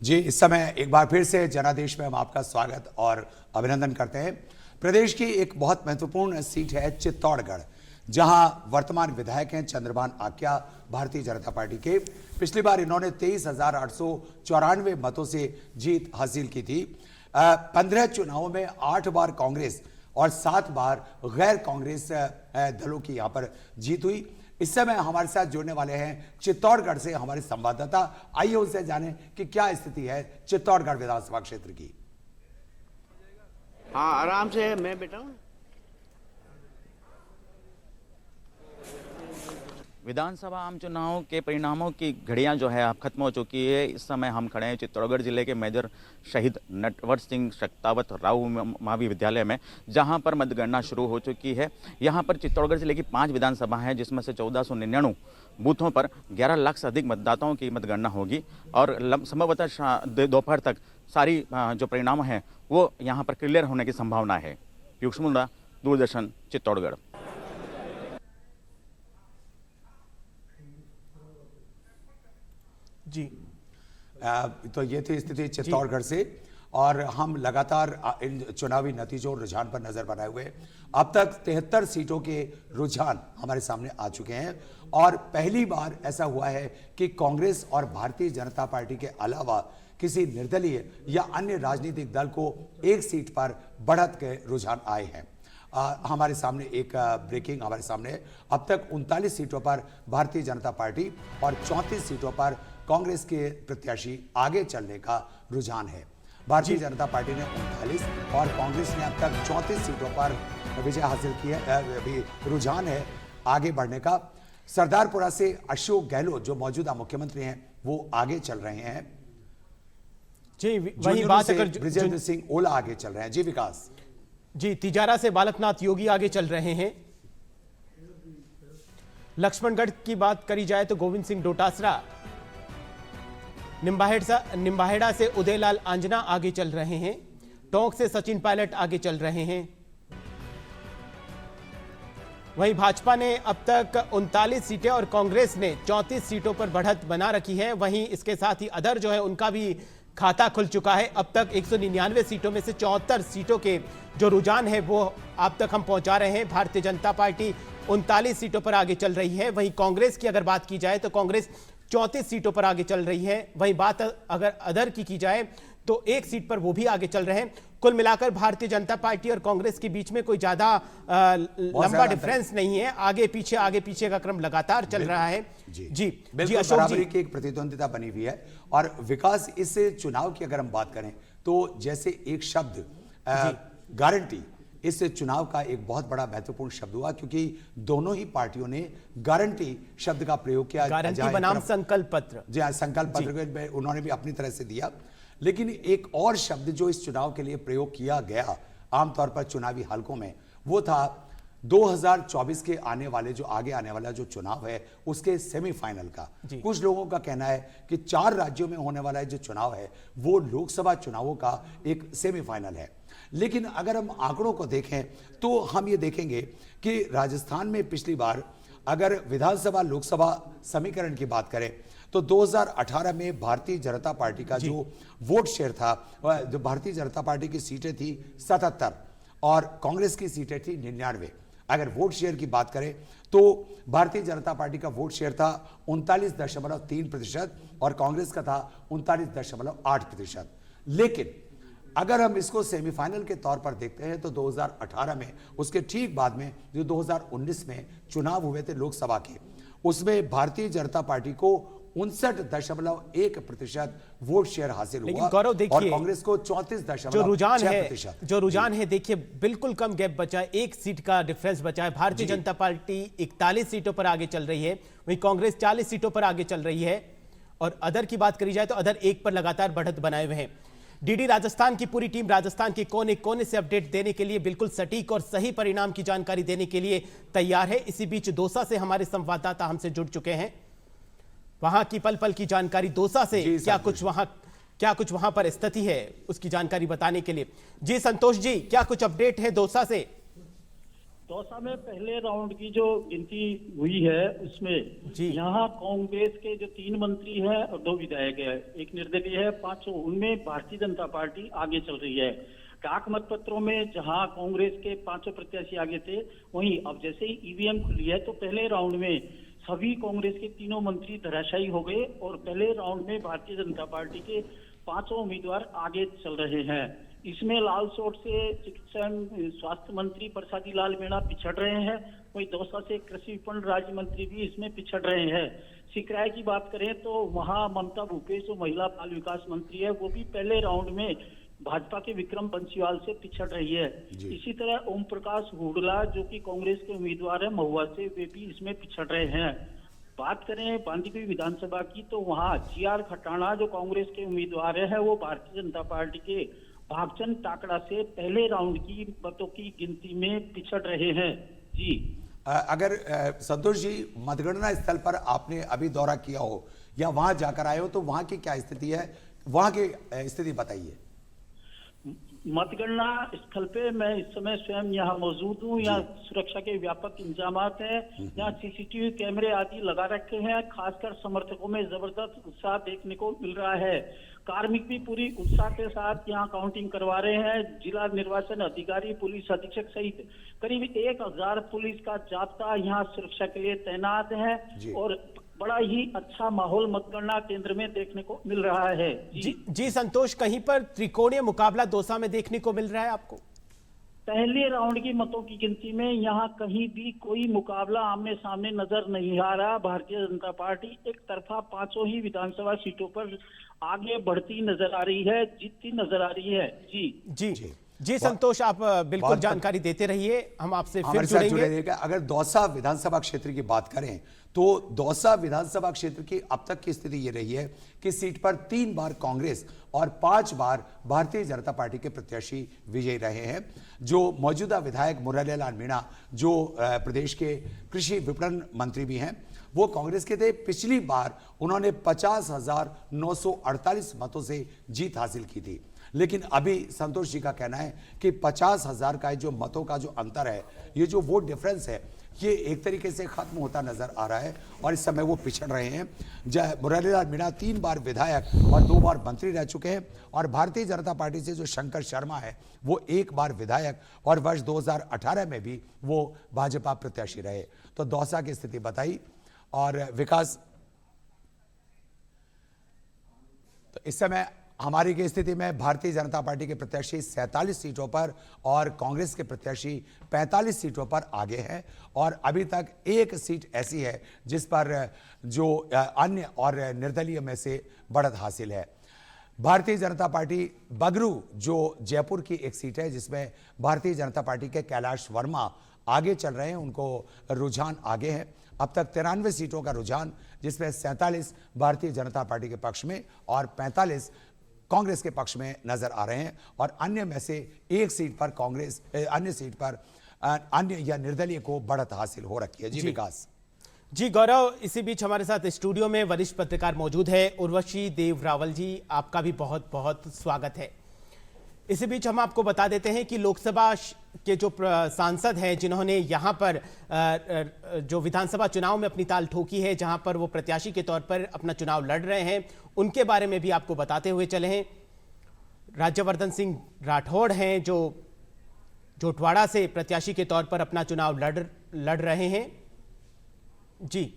जी, इस समय एक बार फिर से जनादेश में हम आपका स्वागत और अभिनंदन करते हैं। प्रदेश की एक बहुत महत्वपूर्ण सीट है चित्तौड़गढ़, जहां वर्तमान विधायक हैं चंद्रभान आक्या, भारतीय जनता पार्टी के। पिछली बार इन्होंने 23,894 मतों से जीत हासिल की थी। 15 चुनावों में 8 बार कांग्रेस और 7 बार गैर कांग्रेस दलों की यहां पर जीत हुई। इस समय हमारे साथ जुड़ने वाले हैं चित्तौड़गढ़ से हमारे संवाददाता। आइए उनसे जानें कि क्या स्थिति है चित्तौड़गढ़ विधानसभा क्षेत्र की। हाँ, आराम से मैं बैठा हूँ। विधानसभा आम चुनाव के परिणामों की घड़ियां जो है अब खत्म हो चुकी है। इस समय हम खड़े हैं चित्तौड़गढ़ जिले के मेजर शहीद नटवर सिंह शक्तावत राव महावी विद्यालय में, जहां पर मतगणना शुरू हो चुकी है। यहां पर चित्तौड़गढ़ जिले की 5 विधानसभा हैं, जिसमें से 1499 बूथों पर 11 लाख से अधिक मतदाताओं की मतगणना होगी और संभवतः दोपहर तक सारी जो परिणाम हैं वो यहाँ पर क्लियर होने की संभावना है। पीयूष मुंडा, दूरदर्शन, चित्तौड़गढ़। जी, तो ये थी स्थिति चित्तौड़गढ़ से और हम लगातार इन चुनावी नतीजों और रुझान पर नजर बनाए हुए। अब तक 73 सीटों के रुझान हमारे सामने आ चुके हैं और पहली बार ऐसा हुआ है कि कांग्रेस और भारतीय जनता पार्टी के अलावा किसी निर्दलीय या अन्य राजनीतिक दल को एक सीट पर बढ़त के रुझान आए हैं। हमारे सामने एक ब्रेकिंग हमारे सामने है। अब तक 39 सीटों पर भारतीय जनता पार्टी और 34 सीटों पर कांग्रेस के प्रत्याशी आगे चलने का रुझान है। भारतीय जनता पार्टी ने 39 और कांग्रेस ने अब तक 34 सीटों पर विजय हासिल की है। अभी रुझान है आगे बढ़ने का। सरदारपुरा से अशोक गहलोत जो मौजूदा मुख्यमंत्री हैं वो आगे चल रहे हैं। जी, वही बात अगर ब्रिजेंद्र सिंह ओला आगे चल रहे हैं। जी विकास जी, तिजारा से बालकनाथ योगी आगे चल रहे हैं। लक्ष्मणगढ़ की बात करी जाए तो गोविंद सिंह डोटासरा, निम्बाहेड़ा से उदयलाल आंजना आगे चल रहे हैं। टोंक से सचिन पायलट आगे चल रहे हैं। वहीं भाजपा ने अब तक 39 सीटें और कांग्रेस ने 34 सीटों पर बढ़त बना रखी है। वहीं इसके साथ ही अदर जो है उनका भी खाता खुल चुका है। अब तक 199 सीटों में से 74 सीटों के जो रुझान है वो अब तक हम पहुंचा रहे हैं। भारतीय जनता पार्टी 39 सीटों पर आगे चल रही है। वहीं कांग्रेस की अगर बात की जाए तो कांग्रेस 34 सीटों पर आगे चल रही है। वहीं बात अगर अदर की जाए तो एक सीट पर वो भी आगे चल रहे हैं। कुल मिलाकर भारतीय जनता पार्टी और कांग्रेस के बीच में कोई ज्यादा लंबा डिफरेंस नहीं है। आगे पीछे का क्रम लगातार चल रहा है। जी बिल्कुल बराबरी की एक प्रतिद्वंदिता बनी हुई है। और विकास, इस चुनाव की अगर हम बात करें तो जैसे एक शब्द गारंटी इस चुनाव का एक बहुत बड़ा महत्वपूर्ण शब्द हुआ, क्योंकि दोनों ही पार्टियों ने गारंटी शब्द का प्रयोग किया। गारंटी बनाम संकल्प पत्र। जी हाँ, संकल्प पत्र में उन्होंने भी अपनी तरह से दिया। लेकिन एक और शब्द जो इस चुनाव के लिए प्रयोग किया गया आमतौर पर चुनावी हलकों में, वो था 2024 के आगे आने वाला जो चुनाव है उसके सेमीफाइनल का। कुछ लोगों का कहना है कि 4 राज्यों में होने वाला जो चुनाव है वो लोकसभा चुनावों का एक सेमीफाइनल है। लेकिन अगर हम आंकड़ों को देखें तो हम ये देखेंगे कि राजस्थान में पिछली बार अगर विधानसभा लोकसभा समीकरण की बात करें तो 2018 में भारतीय जनता पार्टी का जो वोट शेयर था, जो भारतीय जनता पार्टी की सीटें थी 77 और कांग्रेस की सीटें थी 99। अगर वोट शेयर की बात करें तो भारतीय जनता पार्टी का वोट शेयर था 39.3% और कांग्रेस का था 39.8%। लेकिन अगर हम इसको सेमीफाइनल के तौर पर देखते हैं तो 2018 में उसके ठीक बाद में जो 2019 में चुनाव हुए थे लोकसभा के, उसमें भारतीय जनता पार्टी को 59.1% वोट शेयर हासिल हुआ गौरव देखिए, और कांग्रेस को 34.6%। जो रुझान है देखिए बिल्कुल कम गैप बचा है, 1 सीट का डिफरेंस बचा है। भारतीय जनता पार्टी 41 सीटों पर आगे चल रही है, वहीं कांग्रेस 40 सीटों पर आगे चल रही है। और अदर की बात करी जाए तो अदर 1 पर लगातार बढ़त बनाए हुए हैं। डीडी राजस्थान की पूरी टीम राजस्थान के कोने कोने से अपडेट देने के लिए, बिल्कुल सटीक और सही परिणाम की जानकारी देने के लिए तैयार है। इसी बीच दौसा से हमारे संवाददाता हमसे जुड़ चुके हैं। वहां की पल पल की जानकारी दौसा से क्या कुछ वहां पर स्थिति है उसकी जानकारी बताने के लिए। जी संतोष जी, क्या कुछ अपडेट है दौसा से? दौसा में पहले राउंड की जो गिनती हुई है उसमें जी। यहाँ कांग्रेस के जो 3 मंत्री हैं और 2 विधायक है, एक निर्दलीय है, 500, उनमें भारतीय जनता पार्टी आगे चल रही है। डाक मतपत्रों में जहां कांग्रेस के 500 प्रत्याशी आगे थे, वहीं अब जैसे ही ईवीएम खुली है तो पहले राउंड में सभी कांग्रेस के 3 मंत्री धराशायी हो गए और पहले राउंड में भारतीय जनता पार्टी के 500 उम्मीदवार आगे चल रहे हैं। इसमें लालसोट से चिकित्सा स्वास्थ्य मंत्री प्रसादी लाल मीणा पिछड़ रहे हैं, वहीं दौसा से कृषि विपणन राज्य मंत्री भी इसमें पिछड़ रहे हैं। सिकराय की बात करें तो वहां ममता भूपेश जो महिला बाल विकास मंत्री है वो भी पहले राउंड में भाजपा के विक्रम बंसीवाल से पिछड़ रही है। इसी तरह ओम प्रकाश हुडला जो कि कांग्रेस के उम्मीदवार है महुआ से, वे भी इसमें पिछड़ रहे हैं। बात करें बांदीकुई विधानसभा की तो वहां जीआर खटाणा जो कांग्रेस के उम्मीदवार है वो भारतीय जनता पार्टी के भागचंद टाकड़ा से पहले राउंड की मतों की गिनती में पिछड़ रहे हैं। जी अगर संतोष जी मतगणना स्थल पर आपने अभी दौरा किया हो या वहां जाकर आए हो तो वहां की क्या स्थिति है, वहां की स्थिति बताइए। मतगणना स्थल पे मैं इस समय स्वयं यहाँ मौजूद हूँ। यहाँ सुरक्षा के व्यापक इंतजामात हैं, यहाँ सीसीटीवी कैमरे आदि लगा रखे हैं। खासकर समर्थकों में जबरदस्त उत्साह देखने को मिल रहा है। कार्मिक भी पूरी उत्साह के साथ यहाँ काउंटिंग करवा रहे हैं। जिला निर्वाचन अधिकारी, पुलिस अधीक्षक सहित करीब 1000 पुलिस का जाब्ता यहाँ सुरक्षा के लिए तैनात है और बड़ा ही अच्छा माहौल मतगणना केंद्र में देखने को मिल रहा है। जी संतोष, कहीं पर त्रिकोणीय मुकाबला दौसा में देखने को मिल रहा है आपको? पहले राउंड की मतों की गिनती में यहाँ कहीं भी कोई मुकाबला आमने सामने नजर नहीं आ रहा। भारतीय जनता पार्टी एक तरफा 500 ही विधानसभा सीटों पर आगे बढ़ती नजर आ रही है, जीतती नजर आ रही है। जी संतोष, आप बिल्कुल जानकारी देते रहिए, हम आपसे फिर जुड़ेंगे। अगर दौसा विधानसभा क्षेत्र की बात करें तो दौसा विधानसभा क्षेत्र की अब तक की स्थिति ये रही है कि सीट पर 3 बार कांग्रेस और 5 बार भारतीय जनता पार्टी के प्रत्याशी विजयी रहे हैं। जो मौजूदा विधायक मुरलीलाल मीणा जो प्रदेश के कृषि विपणन मंत्री भी हैं, वो कांग्रेस के थे। पिछली बार उन्होंने 50,948 मतों से जीत हासिल की थी, लेकिन अभी संतोष जी का कहना है कि 50,000 का जो मतों का जो अंतर है, ये जो वोट डिफरेंस है, ये एक तरीके से खत्म होता नजर आ रहा है और इस समय वो पिछड़ रहे हैं। मुरलीलाल मीणा 3 बार विधायक और 2 बार मंत्री रह चुके हैं और भारतीय जनता पार्टी से जो शंकर शर्मा है वो 1 बार विधायक और वर्ष 2018 में भी वो भाजपा प्रत्याशी रहे। तो दौसा की स्थिति बताई और विकास, तो इस समय हमारी की स्थिति में भारतीय जनता पार्टी के प्रत्याशी 47 सीटों पर और कांग्रेस के प्रत्याशी 45 सीटों पर आगे हैं और अभी तक एक सीट ऐसी है जिस पर जो अन्य और निर्दलीय में से बढ़त हासिल है। भारतीय जनता पार्टी बगरू जो जयपुर की एक सीट है जिसमें भारतीय जनता पार्टी के कैलाश वर्मा आगे चल रहे हैं, उनको रुझान आगे है। अब तक 93 सीटों का रुझान, जिसमें 47 भारतीय जनता पार्टी के पक्ष में और 45 कांग्रेस के पक्ष में नजर आ रहे हैं और अन्य में से एक सीट पर कांग्रेस, अन्य सीट पर अन्य या निर्दलीय को बढ़त हासिल हो रखी है। जी विकास। जी गौरव, इसी बीच हमारे साथ स्टूडियो में वरिष्ठ पत्रकार मौजूद है, उर्वशी देव रावल जी, आपका भी बहुत बहुत स्वागत है। इसी बीच हम आपको बता देते हैं कि लोकसभा के जो सांसद हैं जिन्होंने यहां पर जो विधानसभा चुनाव में अपनी ताल ठोकी है, जहां पर वो प्रत्याशी के तौर पर अपना चुनाव लड़ रहे हैं, उनके बारे में भी आपको बताते हुए चले हैं। राज्यवर्धन सिंह राठौड़ हैं जो जोटवाड़ा से प्रत्याशी के तौर पर अपना चुनाव लड़ रहे हैं। जी,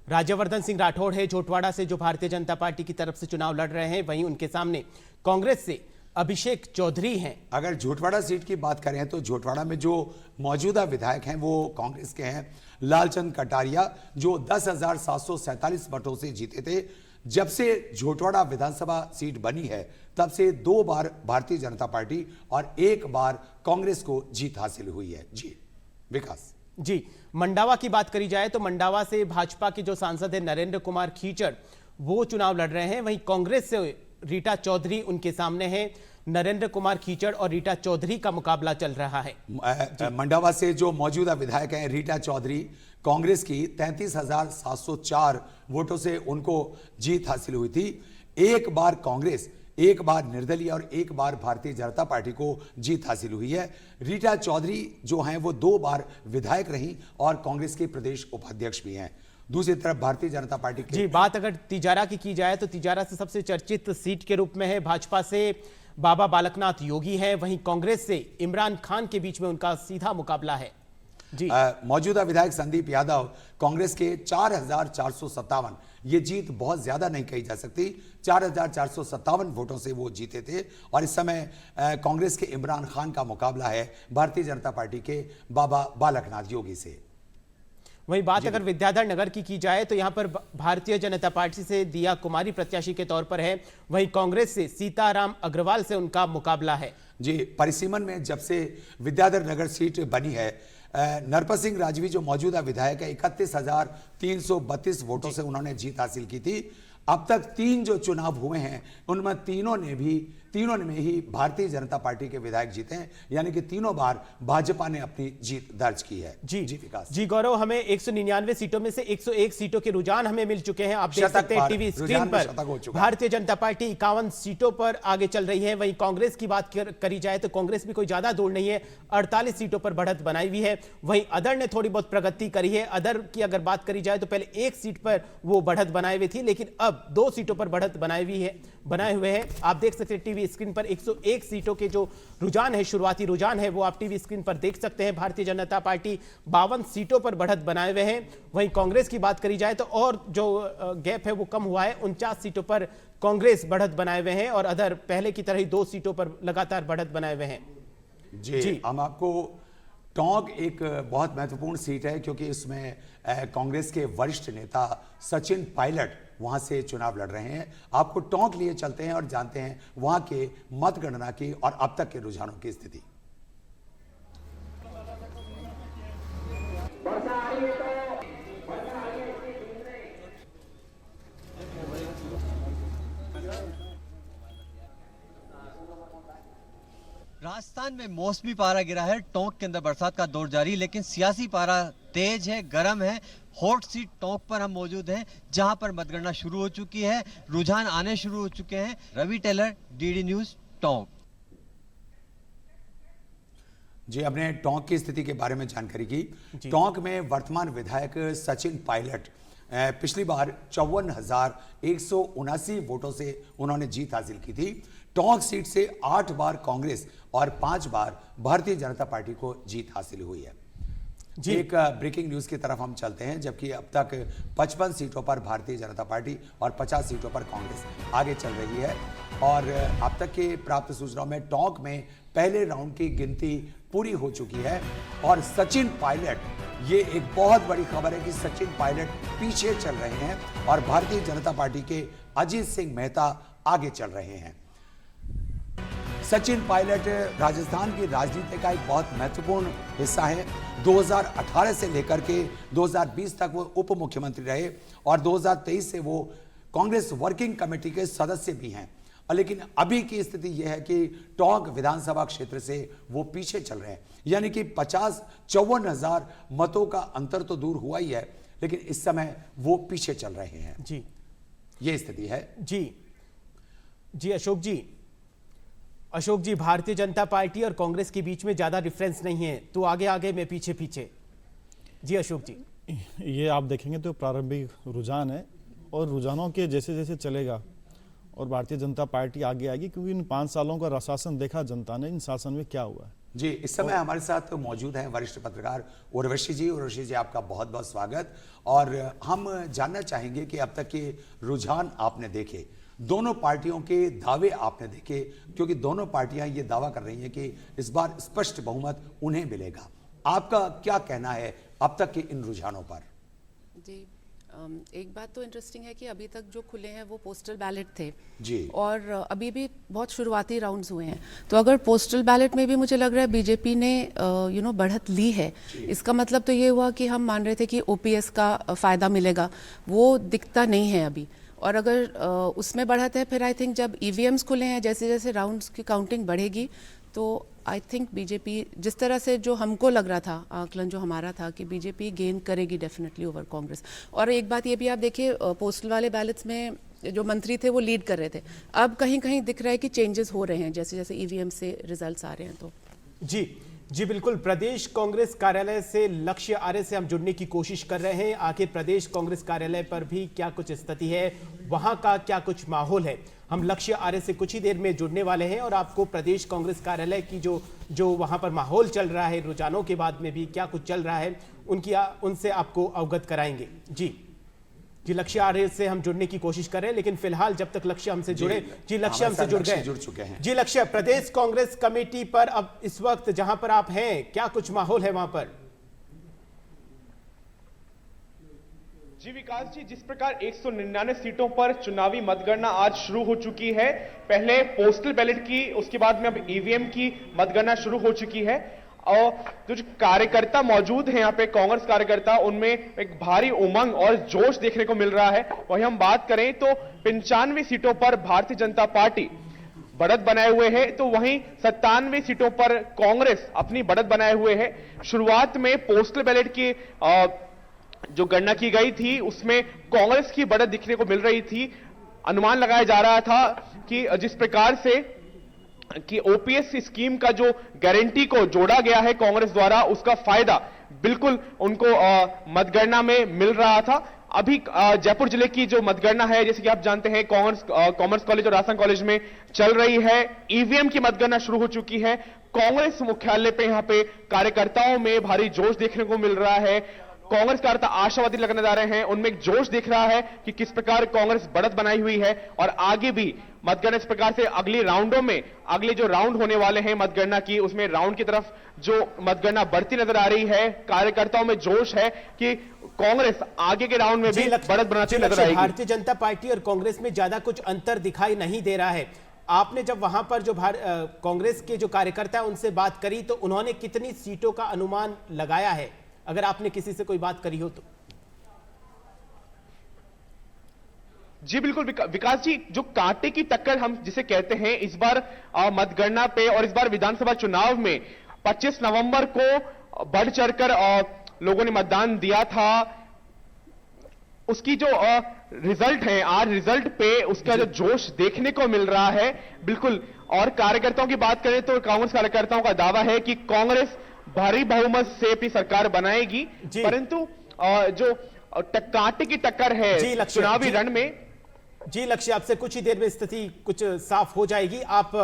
राज्यवर्धन सिंह राठौड़ है जोटवाड़ा से जो भारतीय जनता पार्टी की तरफ से चुनाव लड़ रहे हैं। वहीं उनके सामने कांग्रेस से अभिषेक चौधरी हैं। अगर जोटवाड़ा सीट की बात करें तो जोटवाड़ा में जो मौजूदा विधायक हैं वो कांग्रेस के हैं, लालचंद कटारिया, जो 10,747 वोटों से जीते थे। जब से जोटवाड़ा विधानसभा सीट बनी है तब से 2 बार भारतीय जनता पार्टी और 1 बार कांग्रेस को जीत हासिल हुई है। जी विकास। जी, मंडावा की बात करी जाए तो मंडावा से भाजपा के जो सांसद है नरेंद्र कुमार खीचड़, वो चुनाव लड़ रहे हैं। वहीं कांग्रेस से रीटा चौधरी उनके सामने हैं। नरेंद्र कुमार खीचड़ और रीटा चौधरी का मुकाबला चल रहा है। मंडावा से जो मौजूदा विधायक हैं रीटा चौधरी, कांग्रेस की 33,704 वोटों से उनको जीत हासिल हुई थी। 1 बार कांग्रेस, एक बार निर्दलीय और एक बार भारतीय जनता पार्टी को जीत हासिल हुई है। रीटा चौधरी जो हैं वो 2 बार विधायक रहीं और कांग्रेस के प्रदेश उपाध्यक्ष भी हैं। दूसरी तरफ भारतीय जनता पार्टी के जी, बात अगर तिजारा की जाए तो तिजारा से सबसे चर्चित सीट के रूप में है, भाजपा से बाबा बालकनाथ योगी है, वहीं कांग्रेस से इमरान खान के बीच में उनका सीधा मुकाबला है। जी मौजूदा विधायक संदीप यादव कांग्रेस के 4,457, ये जीत बहुत ज्यादा नहीं कही जा सकती, 4,457 वोटों से वो जीते थे। और इस समय कांग्रेस के इमरान खान का मुकाबला है भारतीय जनता पार्टी के बाबा बालकनाथ योगी से। वही बात अगर विद्याधर नगर की जाए तो यहां पर भारतीय जनता पार्टी से दिया कुमारी प्रत्याशी के तौर पर है, वहीं कांग्रेस से सीताराम अग्रवाल से उनका मुकाबला है। जी, परिसीमन में जब से विद्याधर नगर सीट बनी है, नरपत सिंह राजवी जो मौजूदा विधायक है 31,332 वोटों से उन्होंने जीत हासिल की थी। अब तक 3 जो चुनाव हुए हैं उनमें तीनों में ही भारतीय जनता पार्टी के विधायक जीते हैं, यानी कि तीनों बार भाजपा ने अपनी जीत दर्ज की है। जी विकास जी गौरव, हमें 199 सीटों में से 101 सीटों के रुझान हमें मिल चुके हैं। आप देख सकते हैं टीवी स्क्रीन पर भारतीय जनता पार्टी 51 सीटों पर आगे चल रही है। वहीं कांग्रेस की बात करी जाए तो कांग्रेस भी कोई ज्यादा दूर नहीं है, 48 सीटों पर बढ़त बनाई हुई है। वहीं अदर ने थोड़ी बहुत प्रगति करी है। अदर की अगर बात करी जाए तो पहले 1 सीट पर वो बढ़त बनाई हुई थी, लेकिन अब 2 सीटों पर बढ़त बनाए हुए हैं। आप देख सकते हैं टीवी स्क्रीन पर 101 सीटों के जो रुझान है, शुरुआती रुझान है, वो आप टीवी स्क्रीन पर देख सकते हैं। भारतीय जनता पार्टी 52 सीटों पर बढ़त बनाए हुए हैं। वहीं कांग्रेस की बात करी जाए तो और जो गैप है वो कम हुआ है, 49 सीटों पर कांग्रेस बढ़त बनाए हुए हैं और अदर पहले की तरह ही 2 सीटों पर लगातार बढ़त बनाए हुए हैं। जी, हम आपको टोंक एक बहुत महत्वपूर्ण सीट है क्योंकि इसमें कांग्रेस के वरिष्ठ नेता सचिन पायलट वहां से चुनाव लड़ रहे हैं। आपको टोंक लिए चलते हैं और जानते हैं वहां के मतगणना की और अब तक के रुझानों की स्थिति। राजस्थान में मौसमी पारा गिरा है, टोंक के अंदर बरसात का दौर जारी, लेकिन सियासी पारा तेज है, गर्म है। हॉट सीट टोंक पर हम मौजूद हैं, जहां पर मतगणना शुरू हो चुकी है, रुझान आने शुरू हो चुके हैं। Ravi Tailor, DD News, Tonk. जी, हमने टोंक की स्थिति के बारे में जानकारी की। टोंक में वर्तमान विधायक सचिन पायलट पिछली बार 54,179 वोटों से उन्होंने जीत हासिल की थी। टोंक सीट से 8 बार कांग्रेस और 5 बार भारतीय जनता पार्टी को जीत हासिल हुई है। जी, एक ब्रेकिंग न्यूज की तरफ हम चलते हैं। जबकि अब तक 55 सीटों पर भारतीय जनता पार्टी और 50 सीटों पर कांग्रेस आगे चल रही है। और अब तक के प्राप्त सूचनाओं में टोंक में पहले राउंड की गिनती पूरी हो चुकी है और सचिन पायलट, ये एक बहुत बड़ी खबर है कि सचिन पायलट पीछे चल रहे हैं और भारतीय जनता पार्टी के अजीत सिंह मेहता आगे चल रहे हैं। सचिन पायलट राजस्थान की राजनीति का एक बहुत महत्वपूर्ण हिस्सा है। 2018 से लेकर के 2020 तक वो उप मुख्यमंत्री रहे और 2023 से वो कांग्रेस वर्किंग कमेटी के सदस्य भी हैं। लेकिन अभी की स्थिति यह है कि टोंक विधानसभा क्षेत्र से वो पीछे चल रहे हैं, यानी कि 54,000 मतों का अंतर तो दूर हुआ ही है, लेकिन इस समय वो पीछे चल रहे हैं। जी, ये स्थिति है। जी अशोक जी, भारतीय जनता पार्टी और कांग्रेस के बीच में ज्यादा डिफरेंस नहीं है, तो आगे आगे में पीछे पीछे। जी अशोक जी, ये आप देखेंगे तो प्रारंभिक रुझान है और रुझानों के जैसे जैसे चलेगा और भारतीय जनता पार्टी आगे आएगी, क्योंकि इन 5 सालों का शासन देखा जनता ने, इन शासन में क्या हुआ है। जी, इस समय हमारे साथ मौजूद हैं वरिष्ठ पत्रकार उर्वशी जी। उर्वशी जी, आपका बहुत बहुत स्वागत। और हम जानना चाहेंगे कि अब तक के रुझान आपने देखे, दोनों पार्टियों के दावे आपने देखे, क्योंकि दोनों पार्टियां ये दावा कर रही हैं कि इस बार स्पष्ट बहुमत उन्हें मिलेगा। आपका क्या कहना है अब तक के इन रुझानों पर? जी, एक बात तो इंटरेस्टिंग है कि अभी तक जो खुले हैं वो पोस्टल बैलेट थे जी, और अभी भी बहुत शुरुआती राउंड्स हुए हैं। तो अगर पोस्टल बैलेट में भी मुझे लग रहा है बीजेपी ने बढ़त ली है, इसका मतलब तो ये हुआ कि हम मान रहे थे कि ओपीएस का फायदा मिलेगा, वो दिखता नहीं है अभी। और अगर उसमें बढ़त है, फिर आई थिंक जब ईवीएम्स खुले हैं, जैसे जैसे राउंड्स की काउंटिंग बढ़ेगी, तो आई थिंक बीजेपी, जिस तरह से जो हमको लग रहा था, आकलन जो हमारा था कि बीजेपी गेन करेगी डेफिनेटली ओवर कांग्रेस। और एक बात ये भी आप देखिए, पोस्टल वाले बैलेट्स में जो मंत्री थे वो लीड कर रहे थे। अब कहीं कहीं दिख रहा है कि चेंजेस हो रहे हैं, जैसे जैसे ईवीएम से रिजल्ट्स आ रहे हैं। तो जी बिल्कुल, प्रदेश कांग्रेस कार्यालय से लक्ष्य आर्य से हम जुड़ने की कोशिश कर रहे हैं। आखिर प्रदेश कांग्रेस कार्यालय पर भी क्या कुछ स्थिति है, वहां का क्या कुछ माहौल है, हम लक्ष्य आर्य से कुछ ही देर में जुड़ने वाले हैं और आपको प्रदेश कांग्रेस कार्यालय की जो वहां पर माहौल चल रहा है, रुझानों के बाद में भी क्या कुछ चल रहा है, उनसे आपको अवगत कराएंगे। जी लक्ष्य आर्य से हम जुड़ने की कोशिश कर रहे हैं, लेकिन फिलहाल जब तक लक्ष्य हमसे जुड़े, जी लक्ष्य हमसे जुड़ चुके हैं। जी लक्ष्य, प्रदेश कांग्रेस कमेटी पर अब इस वक्त जहां पर आप हैं, क्या कुछ माहौल है वहां पर? जी विकास जी, जिस प्रकार 199 सीटों पर चुनावी मतगणना आज शुरू हो चुकी है, पहले पोस्टल बैलेट की, उसके बाद में अब ईवीएम की मतगणना शुरू हो चुकी है और जो कार्यकर्ता मौजूद हैं यहाँ पे, कांग्रेस कार्यकर्ता, उनमें एक भारी उमंग और जोश देखने को मिल रहा है। वहीं हम बात करें तो 95 सीटों पर भारतीय जनता पार्टी बढ़त बनाए हुए है, तो वहीं 97 सीटों पर कांग्रेस अपनी बढ़त बनाए हुए है। शुरुआत में पोस्टल बैलेट की जो गणना की गई थी उसमें कांग्रेस की बढ़त दिखने को मिल रही थी। अनुमान लगाया जा रहा था कि जिस प्रकार से कि ओपीएस स्कीम का जो गारंटी को जोड़ा गया है कांग्रेस द्वारा, उसका फायदा बिल्कुल उनको मतगणना में मिल रहा था। अभी जयपुर जिले की जो मतगणना है, जैसे कि आप जानते हैं, कॉमर्स कॉलेज और राजस्थान कॉलेज में चल रही है। ईवीएम की मतगणना शुरू हो चुकी है। कांग्रेस मुख्यालय पे यहाँ पे कार्यकर्ताओं में भारी जोश देखने को मिल रहा है। कांग्रेस कार्यकर्ता आशावादी लगने जा रहे हैं, उनमें एक जोश दिख रहा है कि किस प्रकार कांग्रेस बढ़त बनाई हुई है और आगे भी मतगणना इस प्रकार से अगले राउंडों में, अगले जो राउंड होने वाले हैं मतगणना की, उसमें राउंड की तरफ जो मतगणना बढ़ती नजर आ रही है। कार्यकर्ताओं में जोश है कि कांग्रेस आगे के राउंड में भी बढ़त बनाती नजर आएगी। भारतीय जनता पार्टी और कांग्रेस में ज्यादा कुछ अंतर दिखाई नहीं दे रहा है। आपने जब वहां पर जो कांग्रेस के जो कार्यकर्ता है उनसे बात करी तो उन्होंने कितनी सीटों का अनुमान लगाया है, अगर आपने किसी से कोई बात करी हो तो? जी बिल्कुल विकास जी, जो कांटे की टक्कर हम जिसे कहते हैं, इस बार मतगणना पे और इस बार विधानसभा चुनाव में 25 नवंबर को बढ़ चढ़कर लोगों ने मतदान दिया था। उसकी जो रिजल्ट है, आज रिजल्ट पे उसका जो जोश देखने को मिल रहा है बिल्कुल। और कार्यकर्ताओं की बात करें तो कांग्रेस कार्यकर्ताओं का दावा है कि कांग्रेस भारी बहुमत से अपनी सरकार बनाएगी, परंतु जो कांटे की टक्कर है चुनावी रण में। जी लक्ष्य, आपसे कुछ ही देर में स्थिति कुछ साफ हो जाएगी, आप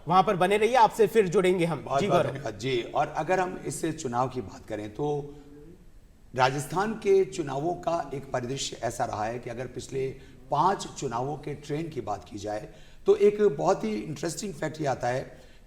वहां पर बने रहिए, आपसे फिर जुड़ेंगे हम। जी गौरव जी, और अगर हम इस चुनाव की बात करें तो राजस्थान के चुनावों का एक परिदृश्य ऐसा रहा है कि अगर पिछले 5 चुनावों के ट्रेंड की बात की जाए तो एक बहुत ही इंटरेस्टिंग फैक्ट ये आता है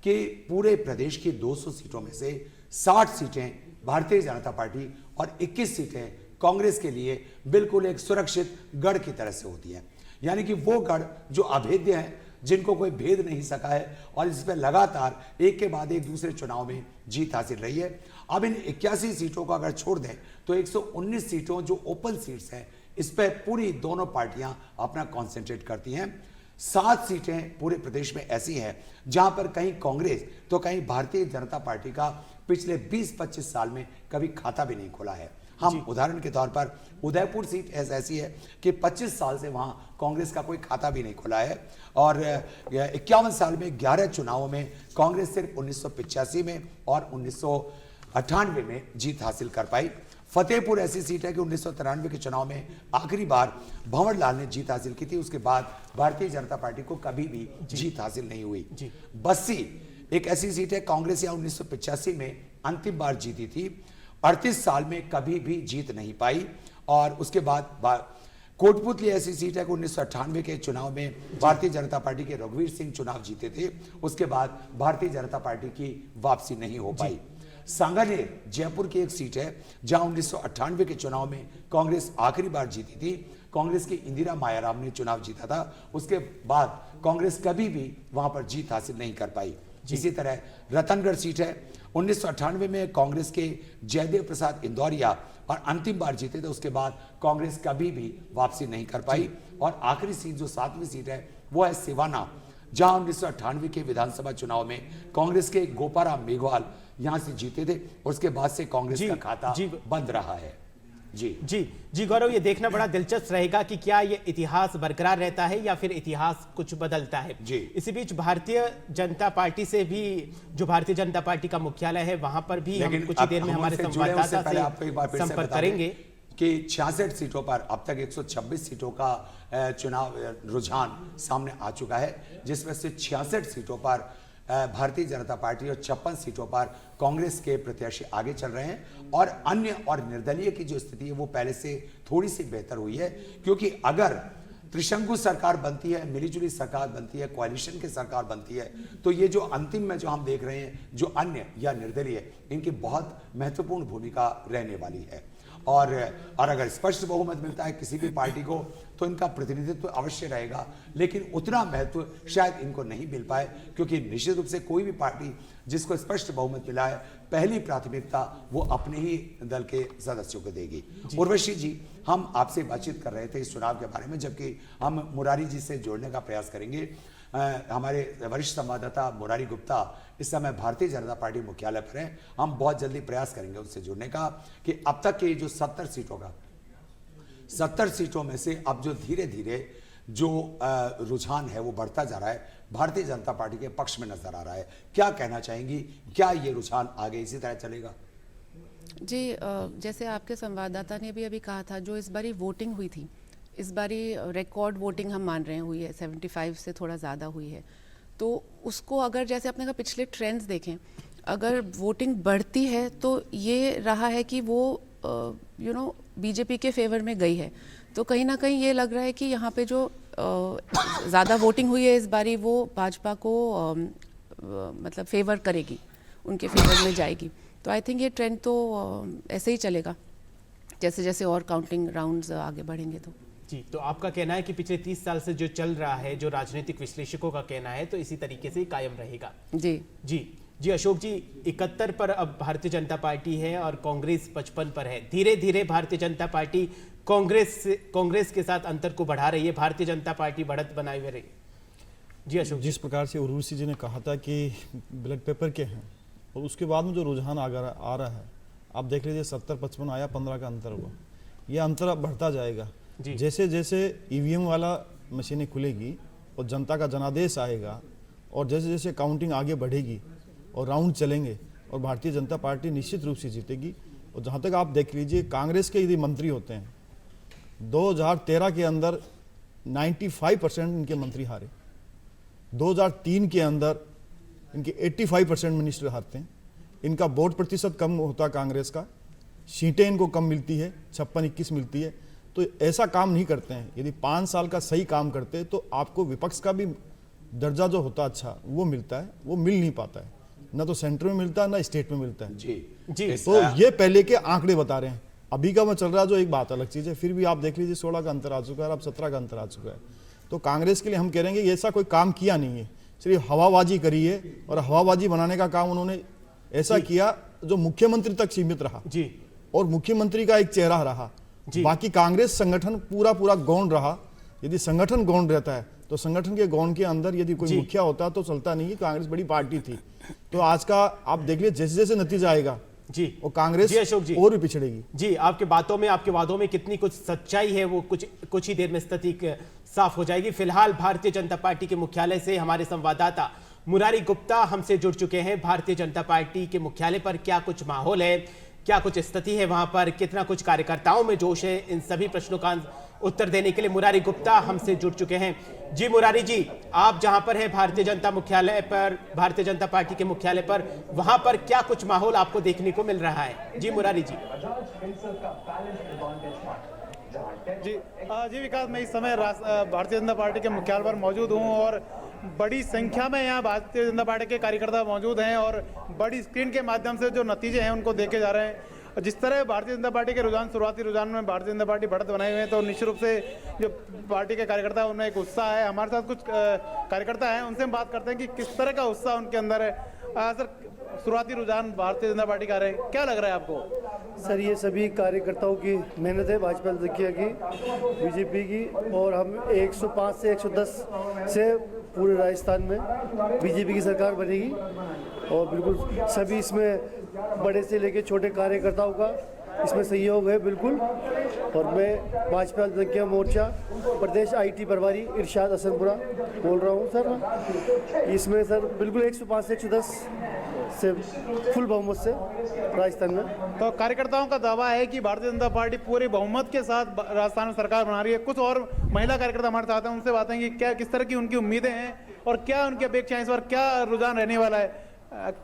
कि पूरे प्रदेश की 200 सीटों में से 60 सीटें भारतीय जनता पार्टी और 21 सीटें कांग्रेस के लिए बिल्कुल एक सुरक्षित गढ़ की तरह से होती हैं। यानी कि वो गढ़ जो अभेद्य हैं, जिनको कोई भेद नहीं सका है और इस पर लगातार एक के बाद एक दूसरे चुनाव में जीत हासिल रही है। अब इन 81 सीटों को अगर छोड़ दें तो 119 सीटों जो ओपन सीट्स हैं, इस पर पूरी दोनों पार्टियां अपना कॉन्सेंट्रेट करती हैं। 7 सीटें पूरे प्रदेश में ऐसी हैं जहां पर कहीं कांग्रेस तो कहीं भारतीय जनता पार्टी का पिछले 20-25 साल में कभी खाता भी नहीं खुला है। हम उदाहरण के तौर पर उदयपुर सीट ऐसी है कि 25 साल से वहां कांग्रेस का कोई खाता भी नहीं खुला है और 51 साल में 11 चुनावों में कांग्रेस सिर्फ 1985 में और 1998 में जीत हासिल कर पाई। फतेहपुर ऐसी सीट है कि 1993 के चुनाव में आखिरी बार भंवर लाल ने जीत हासिल की थी, उसके बाद भारतीय जनता पार्टी को कभी भी जीत हासिल नहीं हुई। बस्सी एक ऐसी सीट है, कांग्रेस या 1985 में अंतिम बार जीती थी, 38 साल में कभी भी जीत नहीं पाई। और उसके बाद कोटपुतली ऐसी सीट है कि 1998 के चुनाव में भारतीय जनता पार्टी के रघुवीर सिंह चुनाव जीते थे, उसके बाद भारतीय जनता पार्टी की वापसी नहीं हो पाई। सांगानेर जयपुर की एक सीट है जहां 1998 के चुनाव में कांग्रेस आखिरी बार जीती थी, कांग्रेस की इंदिरा मायाराम ने चुनाव जीता था, उसके बाद कांग्रेस कभी भी वहां पर जीत हासिल नहीं कर पाई। इसी तरह रतनगढ़ सीट है, 1998 में कांग्रेस के जयदेव प्रसाद इंदौरिया और अंतिम बार जीते थे, उसके बाद कांग्रेस कभी भी वापसी नहीं कर पाई। और आखिरी सीट जो 7वीं सीट है वो है सिवाना, जहां 1998 के विधानसभा चुनाव में कांग्रेस के गोपाराम मेघवाल यहां से जीते थे, और उसके बाद से कांग्रेस का खाता बंद रहा है। जी गौरव, ये देखना बड़ा दिलचस्प रहेगा कि क्या ये इतिहास बरकरार रहता है या फिर इतिहास कुछ बदलता है। जी। इसी बीच भारतीय जनता पार्टी से भी, जो भारतीय जनता पार्टी का मुख्यालय है, वहां पर भी हम कुछ ही देर में हमारे संवाददाता से संपर्क करेंगे कि 66 सीटों पर अब तक 126 सीटों का चुनाव रुझान सामने आ चुका है, जिसमें से 66 सीटों पर भारतीय जनता पार्टी और 56 सीटों पर कांग्रेस के प्रत्याशी आगे चल रहे हैं और अन्य और निर्दलीय की जो स्थिति है वो पहले से थोड़ी सी बेहतर हुई है, क्योंकि अगर त्रिशंकु सरकार बनती है, मिलीजुली सरकार बनती है, कोalition की सरकार बनती है, तो ये जो अंतिम में जो हम देख रहे हैं, जो अन्य या निर्दलीय, इनकी बहुत महत्वपूर्ण भूमिका रहने वाली है। और अगर स्पष्ट बहुमत मिलता है किसी भी पार्टी को तो इनका प्रतिनिधित्व अवश्य रहेगा, लेकिन उतना महत्व शायद इनको नहीं मिल पाए, क्योंकि निश्चित रूप से कोई भी पार्टी जिसको स्पष्ट बहुमत मिला है, पहली प्राथमिकता वो अपने ही दल के सदस्यों को देगी। उर्वशी जी, हम आपसे बातचीत कर रहे थे इस चुनाव के बारे में, जबकि हम मुरारी जी से जोड़ने का प्रयास करेंगे। हमारे वरिष्ठ संवाददाता मुरारी गुप्ता इस समय भारतीय जनता पार्टी मुख्यालय पर हैं। हम बहुत जल्दी प्रयास करेंगे उनसे जुड़ने का कि अब तक के जो 70 सीटों में से अब जो धीरे धीरे जो रुझान है वो बढ़ता जा रहा है, भारतीय जनता पार्टी के पक्ष में नजर आ रहा है। क्या कहना चाहेंगी, क्या ये रुझान आगे इसी तरह चलेगा? जी, जैसे आपके संवाददाता ने भी अभी कहा था, जो इस बारी वोटिंग हुई थी, इस बारी रिकॉर्ड वोटिंग हम मान रहे हैं हुई है, 75 से थोड़ा ज़्यादा हुई है। तो उसको अगर जैसे अपने का पिछले ट्रेंड्स देखें, अगर वोटिंग बढ़ती है तो ये रहा है कि वो बीजेपी के फेवर में गई है। तो कहीं ना कहीं ये लग रहा है कि यहाँ पे जो ज़्यादा वोटिंग हुई है इस बारी, वो भाजपा को मतलब फेवर करेगी, उनके फेवर में जाएगी। तो आई थिंक ये ट्रेंड तो ऐसे ही चलेगा जैसे जैसे और काउंटिंग राउंड्स आगे बढ़ेंगे। जी, तो आपका कहना है कि पिछले 30 साल से जो चल रहा है, जो राजनीतिक विश्लेषकों का कहना है, तो इसी तरीके से कायम रहेगा। जी अशोक जी, 71 पर अब भारतीय जनता पार्टी है और कांग्रेस 55 पर है। धीरे धीरे भारतीय जनता पार्टी कांग्रेस के साथ अंतर को बढ़ा रही है, भारतीय जनता पार्टी बढ़त बनाए हुए रही। जी अशोक, जिस प्रकार से उर्वशी जी ने कहा था कि ब्लैक पेपर के हैं, और उसके बाद में जो रुझान आ रहा है, आप देख लीजिए 70-55 आया, 15 का अंतर हुआ। यह अंतर अब बढ़ता जाएगा जैसे जैसे ईवीएम वाला मशीनें खुलेगी और जनता का जनादेश आएगा, और जैसे जैसे काउंटिंग आगे बढ़ेगी और राउंड चलेंगे, और भारतीय जनता पार्टी निश्चित रूप से जीतेगी। और जहाँ तक आप देख लीजिए, कांग्रेस के यदि मंत्री होते हैं, 2013 के अंदर 95% इनके मंत्री हारे, 2003 के अंदर इनके 85% मिनिस्टर हारते हैं। इनका वोट प्रतिशत कम होता कांग्रेस का, सीटें इनको कम मिलती है, 56-21 मिलती है। तो ऐसा काम नहीं करते हैं। यदि 5 साल का सही काम करते तो आपको विपक्ष का भी दर्जा जो होता अच्छा वो मिलता है, वो मिल नहीं पाता है, ना तो सेंटर में मिलता है ना स्टेट में मिलता है। जी तो ये पहले के आंकड़े बता रहे हैं, अभी का वो चल रहा है जो एक बात अलग चीज़ है। फिर भी आप देख लीजिए 16 का अंतर आ चुका है, अब 17 का अंतर आ चुका है। तो कांग्रेस के लिए हम कह रहे हैं कि ऐसा कोई काम किया नहीं है, सिर्फ हवाबाजी करी है, और हवाबाजी बनाने का काम उन्होंने ऐसा किया जो मुख्यमंत्री तक सीमित रहा जी, और मुख्यमंत्री का एक चेहरा रहा। बाकी कांग्रेस संगठन पूरा गौण रहा। यदि संगठन गौण रहता है तो संगठन के गौण के अंदर यदि कोई मुखिया होता तो चलता नहीं। कांग्रेस बड़ी पार्टी थी। तो आज का आप देख लीजिए, जैसे जैसे नतीजा आएगा जी, और कांग्रेस अशोक जी और भी पिछड़ेगी। जी, आपके वादों में कितनी कुछ सच्चाई है, वो कुछ ही देर में स्थिति साफ हो जाएगी। फिलहाल भारतीय जनता पार्टी के मुख्यालय से हमारे संवाददाता मुरारी गुप्ता हमसे जुड़ चुके हैं। भारतीय जनता पार्टी के मुख्यालय पर क्या कुछ माहौल है, क्या कुछ स्थिति है वहां पर, कितना कुछ कार्यकर्ताओं में जोश है, इन सभी प्रश्नों का उत्तर देने के लिए मुरारी गुप्ता हमसे जुड़ चुके हैं। जी मुरारी जी, आप जहां पर हैं भारतीय जनता पार्टी के मुख्यालय पर, वहां पर क्या कुछ माहौल आपको देखने को मिल रहा है? जी मुरारी जी। जी विकास, मैं इस समय भारतीय जनता पार्टी के मुख्यालय पर मौजूद हूं, और बड़ी संख्या में यहाँ भारतीय जनता पार्टी के कार्यकर्ता मौजूद हैं, और बड़ी स्क्रीन के माध्यम से जो नतीजे हैं उनको देखे जा रहे हैं। जिस तरह भारतीय जनता पार्टी के शुरुआती रुझान में भारतीय जनता पार्टी बढ़त बनाए हुए हैं, तो निश्चित रूप से जो पार्टी के कार्यकर्ता है उनमें एक उत्साह है। हमारे साथ कुछ कार्यकर्ता हैं, उनसे हम बात करते हैं कि किस तरह का उत्साह उनके अंदर है। सर, शुरुआती रुझान भारतीय जनता पार्टी का रहे, क्या लग रहा है आपको? सर, ये सभी कार्यकर्ताओं की मेहनत है, भाजपा अध्यक्ष की, बीजेपी की, और हम 105 से 110 से पूरे राजस्थान में बीजेपी की सरकार बनेगी। और बिल्कुल सभी इसमें बड़े से लेकर छोटे कार्यकर्ताओं का इसमें सहयोग है बिल्कुल। और मैं भाजपा अल्पसंख्यक मोर्चा प्रदेश IT प्रभारी इरशाद हसनपुरा बोल रहा हूँ सर। इसमें सर बिल्कुल 105 से 110 से फुल बहुमत से राजस्थान में। तो कार्यकर्ताओं का दावा है कि भारतीय जनता पार्टी पूरे बहुमत के साथ राजस्थान में सरकार बना रही है। कुछ और महिला कार्यकर्ता हमारे साथ हैं, उनसे बातें कि क्या किस तरह की उनकी उम्मीदें हैं और क्या उनकी अपेक्षाएं, इस बार क्या रुझान रहने वाला है,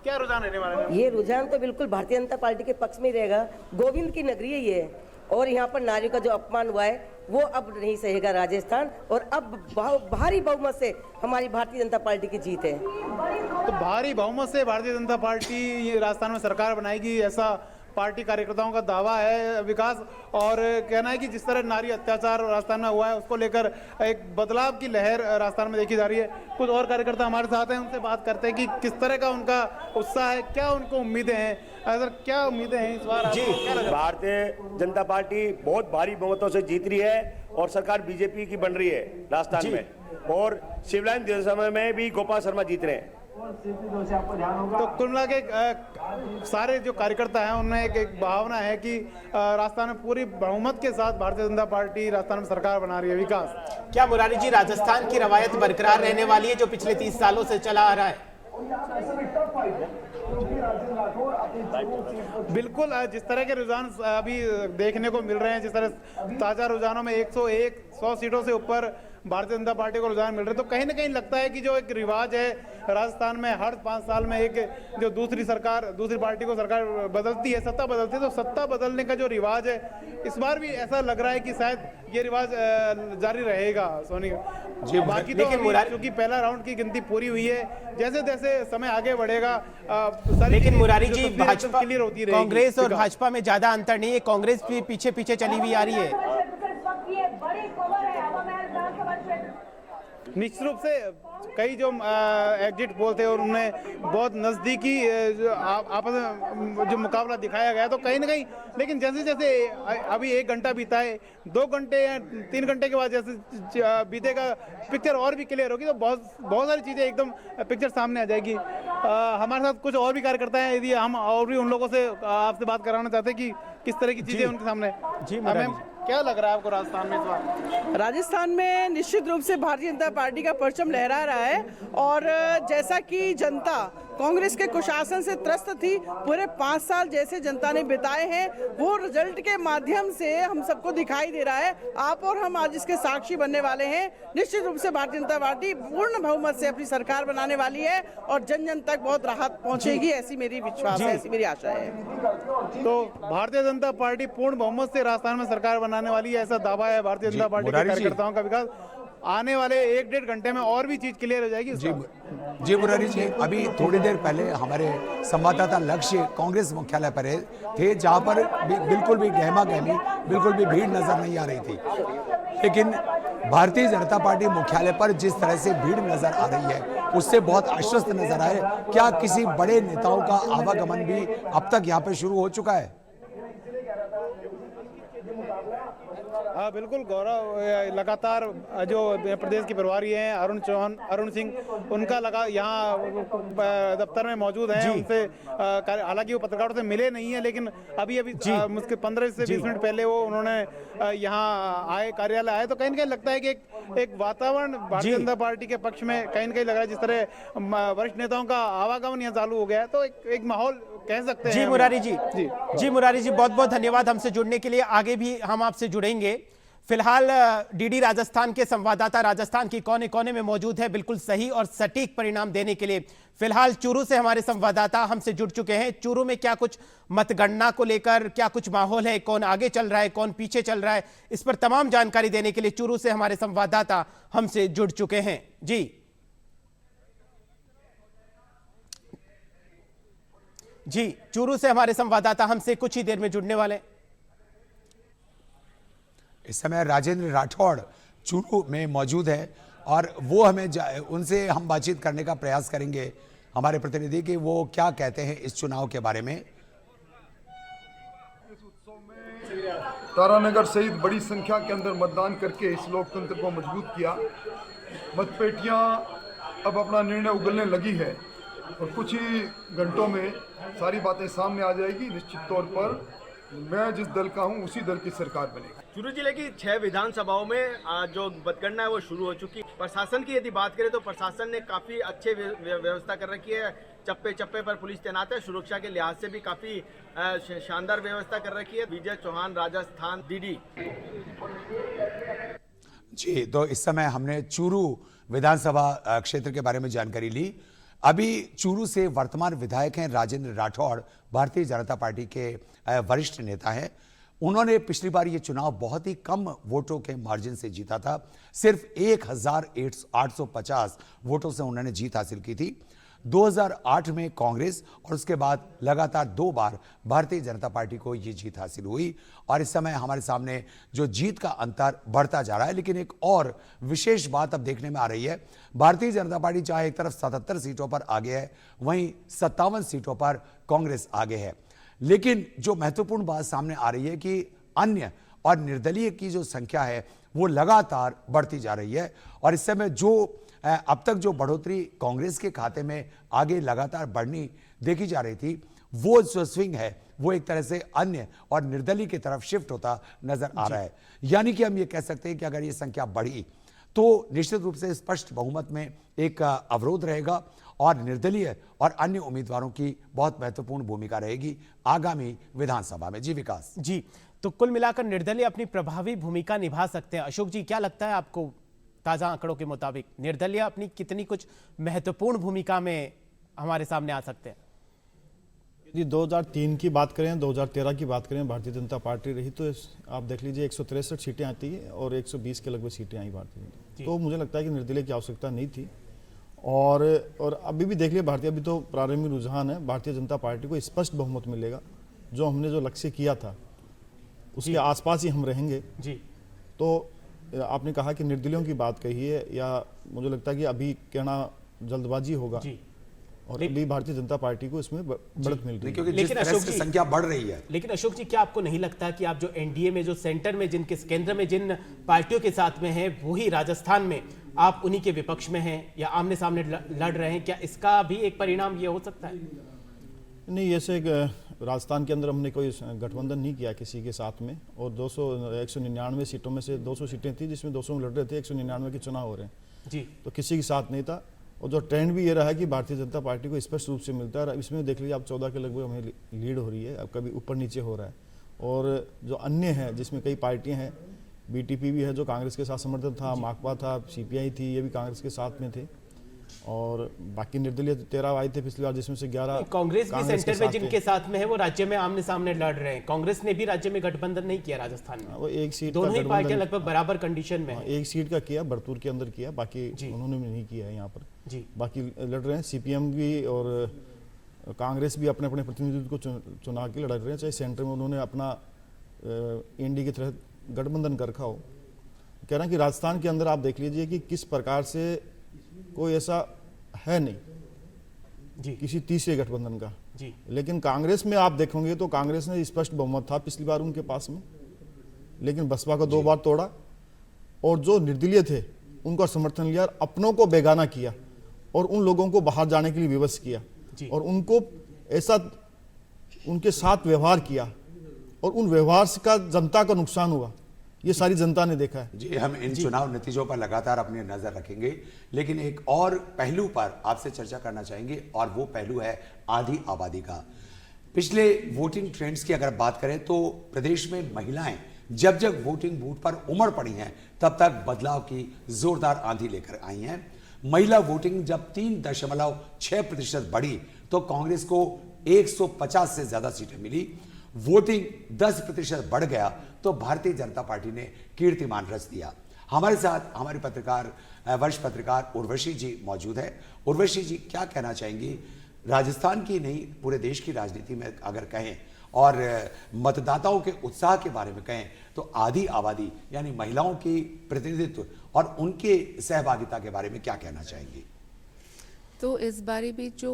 क्या रुझान रहने वाला है? ये रुझान तो बिल्कुल भारतीय जनता पार्टी के पक्ष में ही रहेगा। गोविंद की नगरी है ये, और यहाँ पर नारियों का जो अपमान हुआ है वो अब नहीं सहेगा राजस्थान, और अब भारी बहुमत से हमारी भारतीय जनता पार्टी की जीत है। तो भारी बहुमत से भारतीय जनता पार्टी राजस्थान में सरकार बनाएगी, ऐसा पार्टी कार्यकर्ताओं का दावा है विकास। और कहना है कि जिस तरह नारी अत्याचार राजस्थान में हुआ है उसको लेकर एक बदलाव की लहर राजस्थान में देखी जा रही है। कुछ और कार्यकर्ता हमारे साथ हैं, उनसे बात करते हैं कि किस तरह का उनका उत्साह है, क्या उनको उम्मीदें हैं। सर क्या उम्मीदें हैं इस बार? जी, भारतीय जनता पार्टी बहुत भारी बहुमतों से जीत रही है और सरकार बीजेपी की बन रही है राजस्थान में, और शिवलाइन विधानसभा में भी गोपाल शर्मा जीत रहे हैं। तो कुल मिला के सारे जो कार्यकर्ता हैं उनमें एक भावना है कि राजस्थान में पूरी बहुमत के साथ भारतीय जनता पार्टी राजस्थान में सरकार बना रही है। विकास, क्या मुरारी जी राजस्थान की रवायत बरकरार रहने वाली है जो पिछले 30 सालों से चला आ रहा है? बिल्कुल, जिस तरह के रुझान अभी देखने को मिल रहे हैं, जिस तरह ताजा रुझानों में 100 सीटों से ऊपर भारतीय जनता पार्टी को रुझान मिल रहे, तो कहीं ना कहीं लगता है कि जो एक रिवाज है राजस्थान में, हर 5 साल में एक जो दूसरी पार्टी को सरकार बदलती है, सत्ता बदलती है, तो सत्ता बदलने का जो रिवाज है इस बार भी ऐसा लग रहा है कि शायद ये रिवाज जारी रहेगा। सोनी जी, बाकी तो क्योंकि पहला राउंड की गिनती पूरी हुई है, जैसे जैसे समय आगे बढ़ेगा लेकिन मुरारी जी भाजपा क्लियर होती रहेगी। कांग्रेस और भाजपा में ज्यादा अंतर नहीं है, कांग्रेस भी पीछे पीछे चली हुई आ रही है। निश्चित रूप से कई जो एग्जिट पोल थे और उनमें बहुत नज़दीकी आपस में जो मुकाबला दिखाया गया, तो कहीं ना कहीं लेकिन जैसे जैसे अभी 1 घंटा बीता है, 2 घंटे या 3 घंटे के बाद जैसे बीतेगा, पिक्चर और भी क्लियर होगी, तो बहुत सारी चीज़ें एकदम पिक्चर सामने आ जाएगी। हमारे साथ कुछ और भी कार्यकर्ता हैं, यदि हम और भी उन लोगों से आपसे बात कराना चाहते हैं कि किस तरह की चीज़ें उनके सामने। जी मैम, क्या लग रहा है आपको राजस्थान में इस बार? राजस्थान में निश्चित रूप से भारतीय जनता पार्टी का परचम लहरा रहा है, और जैसा कि जनता कांग्रेस के कुशासन से त्रस्त थी, पूरे 5 साल जैसे जनता ने बिताए हैं, वो रिजल्ट के माध्यम से हम सबको दिखाई दे रहा है। आप और हम आज इसके साक्षी बनने वाले हैं। निश्चित रूप से भारतीय जनता पार्टी पूर्ण बहुमत से अपनी सरकार बनाने वाली है और जन जन तक बहुत राहत पहुंचेगी, ऐसी मेरी विश्वास है, ऐसी मेरी आशा है। तो भारतीय जनता पार्टी पूर्ण बहुमत से राजस्थान में सरकार बनाने वाली है, ऐसा दावा है भारतीय जनता पार्टी के कार्यकर्ताओं का। विकास, आने वाले 1-1.5 घंटे में और भी चीज क्लियर हो जाएगी। जी मुरारी जी, अभी थोड़ी देर पहले हमारे संवाददाता लक्ष्य कांग्रेस मुख्यालय पर थे, जहां पर बिल्कुल भी गहमा गहमी, बिल्कुल भी भीड़ नजर नहीं आ रही थी, लेकिन भारतीय जनता पार्टी मुख्यालय पर जिस तरह से भीड़ नजर आ रही है उससे बहुत आश्वस्त नजर आए। क्या किसी बड़े नेताओं का आवागमन भी अब तक यहाँ पे शुरू हो चुका है? हाँ बिल्कुल गौरव, लगातार जो प्रदेश के प्रभारी हैं अरुण चौहान, अरुण सिंह, उनका यहाँ दफ्तर में मौजूद हैं। उनसे हालांकि वो पत्रकारों से मिले नहीं है, लेकिन अभी मुश्किल 15 से 20 मिनट पहले वो उन्होंने यहाँ आए, कार्यालय आए, तो कहीं ना कहीं लगता है कि एक वातावरण भारतीय जनता पार्टी के पक्ष में कहीं ना कहीं लग रहा है। जिस तरह वरिष्ठ नेताओं का आवागमन यहाँ चालू हो गया है, तो एक माहौल कह सकते हैं। जी मुरारी जी बहुत बहुत धन्यवाद हमसे जुड़ने के लिए। आगे भी हम आपसे जुड़ेंगे। फिलहाल डीडी राजस्थान के संवाददाता राजस्थान की कोने कोने में मौजूद है, बिल्कुल सही और सटीक परिणाम देने के लिए। फिलहाल चूरू से हमारे संवाददाता हमसे जुड़ चुके हैं। चूरू में क्या कुछ मतगणना को लेकर क्या कुछ माहौल है, कौन आगे चल रहा है, कौन पीछे चल रहा है, इस पर तमाम जानकारी देने के लिए चूरू से हमारे संवाददाता हमसे जुड़ चुके हैं। जी चूरू से हमारे संवाददाता हमसे कुछ ही देर में जुड़ने वाले। इस समय राजेंद्र राठौड़ चूरू में मौजूद है और वो उनसे हम बातचीत करने का प्रयास करेंगे, हमारे प्रतिनिधि, कि वो क्या कहते हैं इस चुनाव के बारे में। तारानगर सहित बड़ी संख्या के अंदर मतदान करके इस लोकतंत्र को मजबूत किया। मतपेटियां अब अपना निर्णय उगलने लगी है और कुछ ही घंटों में सारी बातें सामने आ जाएगी। निश्चित तौर पर मैं जिस दल का हूँ उसी दल की सरकार बनेगी। चूरू जिले की 6 विधानसभाओं में जो मतगणना है वो शुरू हो चुकी। प्रशासन की यदि बात करें तो प्रशासन ने काफी अच्छे व्यवस्था कर रखी है। चप्पे चप्पे पर पुलिस तैनात है। सुरक्षा के लिहाज से भी काफी शानदार व्यवस्था कर रखी है। विजय चौहान, राजस्थान, डीडी। जी, तो इस समय हमने चूरू विधानसभा क्षेत्र के बारे में जानकारी ली। अभी चूरू से वर्तमान विधायक हैं राजेंद्र राठौड़, भारतीय जनता पार्टी के वरिष्ठ नेता हैं। उन्होंने पिछली बार ये चुनाव बहुत ही कम वोटों के मार्जिन से जीता था। सिर्फ 1850 वोटों से उन्होंने जीत हासिल की थी। 2008 में कांग्रेस और उसके बाद लगातार 2 बार भारतीय जनता पार्टी को ये जीत हासिल हुई और इस समय हमारे सामने जो जीत का अंतर बढ़ता जा रहा है। लेकिन एक और विशेष बात अब देखने में आ रही है, भारतीय जनता पार्टी चाहे एक तरफ 77 सीटों पर आगे है, वहीं 57 सीटों पर कांग्रेस आगे है। लेकिन जो महत्वपूर्ण बात सामने आ रही है कि अन्य और निर्दलीय की जो संख्या है वो लगातार बढ़ती जा रही है और इस समय जो अब तक जो बढ़ोतरी कांग्रेस के खाते में आगे लगातार बढ़नी देखी जा रही थी, वो जो स्विंग है वो एक तरह से अन्य और निर्दलीय की तरफ शिफ्ट होता नजर आ रहा है। यानी कि हम ये कह सकते हैं कि अगर ये संख्या बढ़ी तो निश्चित रूप से स्पष्ट बहुमत में एक अवरोध रहेगा और निर्दलीय और अन्य उम्मीदवारों की बहुत महत्वपूर्ण भूमिका रहेगी आगामी विधानसभा में। जी विकास जी, तो कुल मिलाकर निर्दलीय अपनी प्रभावी भूमिका निभा सकते हैं। अशोक जी, क्या लगता है आपको, ताजा आंकड़ों के मुताबिक निर्दलीय अपनी कितनी कुछ महत्वपूर्ण भूमिका में हमारे सामने आ सकते हैं? यदि 2003 की बात करें, 2013 की बात करें, भारतीय जनता पार्टी रही तो आप देख लीजिए 163 सीटें आती है और 120 के लगभग सीटें आई भारतीय जनता। तो मुझे लगता है कि निर्दलीय की आवश्यकता नहीं थी। और अभी भी देख लिया भारतीय, अभी तो प्रारंभिक रुझान है, भारतीय जनता पार्टी को स्पष्ट बहुमत मिलेगा। जो हमने जो लक्ष्य किया था उसके आसपास ही हम रहेंगे। जी, तो आपने कहा कि निर्दलीयों की बात कही है, या मुझे लगता है कि अभी कहना जल्दबाजी होगा और अभी भारतीय जनता पार्टी को इसमें बढ़त मिल रही है क्योंकि जिस तरह से संख्या बढ़ रही है। लेकिन अशोक जी, क्या आपको नहीं लगता कि आप जो एनडीए में, जो सेंटर में, जिनके केंद्र में जिन पार्टियों के साथ में हैं, वही राजस्थान में आप उन्हीं के विपक्ष में हैं या आमने सामने लड़ रहे हैं? क्या इसका भी एक परिणाम ये हो सकता है? नहीं, ऐसे राजस्थान के अंदर हमने कोई गठबंधन नहीं किया किसी के साथ में। और 199 सीटों में से 200 सीटें थी जिसमें 200 में लड़ रहे थे, 199 के चुनाव हो रहे हैं जी। तो किसी के साथ नहीं था। और जो ट्रेंड भी ये रहा है कि भारतीय जनता पार्टी को स्पष्ट रूप से मिलता है। इसमें देख लीजिए आप 14 के लगभग हमें लीड हो रही है, अब कभी ऊपर नीचे हो रहा है। और जो अन्य हैं जिसमें कई पार्टियां हैं, बीटीपी भी है जो कांग्रेस के साथ समर्थन था, माकपा था, सीपीआई थी, ये भी कांग्रेस के साथ में थे। और बाकी निर्दलीय 13 आए थे पिछली बार जिसमें से 11 कांग्रेस भी सेंटर में जिनके साथ में है वो राज्य में आमने सामने लड़ रहे हैं। कांग्रेस ने भी राज्य में गठबंधन नहीं किया राजस्थान में, वो एक सीट, दोनों ही पार्टियां लगभग बराबर कंडीशन में है। एक सीट का किया, भरतपुर के अंदर किया, बाकी उन्होंने भी नहीं किया है यहाँ पर जी। बाकी लड़ रहे हैं। सीपीएम भी और कांग्रेस भी अपने अपने प्रतिनिधित्व को चुना के लड़ रहे हैं, चाहे सेंटर में उन्होंने अपना एनडीए के तहत गठबंधन कर रखा हो। कह रहे हैं कि राजस्थान के अंदर आप देख लीजिए कि किस प्रकार से कोई ऐसा है नहीं जी किसी तीसरे गठबंधन का जी। लेकिन कांग्रेस में आप देखोगे तो कांग्रेस ने स्पष्ट बहुमत था पिछली बार उनके पास में, लेकिन बसपा को 2 बार तोड़ा और जो निर्दलीय थे उनका समर्थन लिया, अपनों को बेगाना किया और उन लोगों को बाहर जाने के लिए विवश किया और उनको ऐसा उनके साथ व्यवहार किया और उन व्यवहार का जनता का नुकसान हुआ, ये सारी जनता ने देखा है। जी, हम इन चुनाव नतीजों पर लगातार अपनी नजर रखेंगे, लेकिन एक और पहलू पर आपसे चर्चा करना चाहेंगे और वो पहलू है आधी आबादी का। पिछले वोटिंग ट्रेंड्स की अगर बात करें तो प्रदेश में महिलाएं जब जब वोटिंग बूथ पर उमड़ पड़ी हैं तब तक बदलाव की जोरदार आंधी लेकर आई हैं। महिला वोटिंग जब 3.6% बढ़ी तो कांग्रेस को 150 से ज्यादा सीटें मिली। वोटिंग 10% बढ़ गया तो भारतीय जनता पार्टी ने कीर्तिमान रच दिया। हमारे साथ हमारे पत्रकार, वरिष्ठ पत्रकार उर्वशी जी मौजूद है। उर्वशी जी, क्या कहना चाहेंगी राजस्थान की नहीं पूरे देश की राजनीति में अगर कहें और मतदाताओं के उत्साह के बारे में कहें तो आधी आबादी यानी महिलाओं की प्रतिनिधित्व और उनके सहभागिता के बारे में क्या कहना चाहेंगी? तो इस बारी भी जो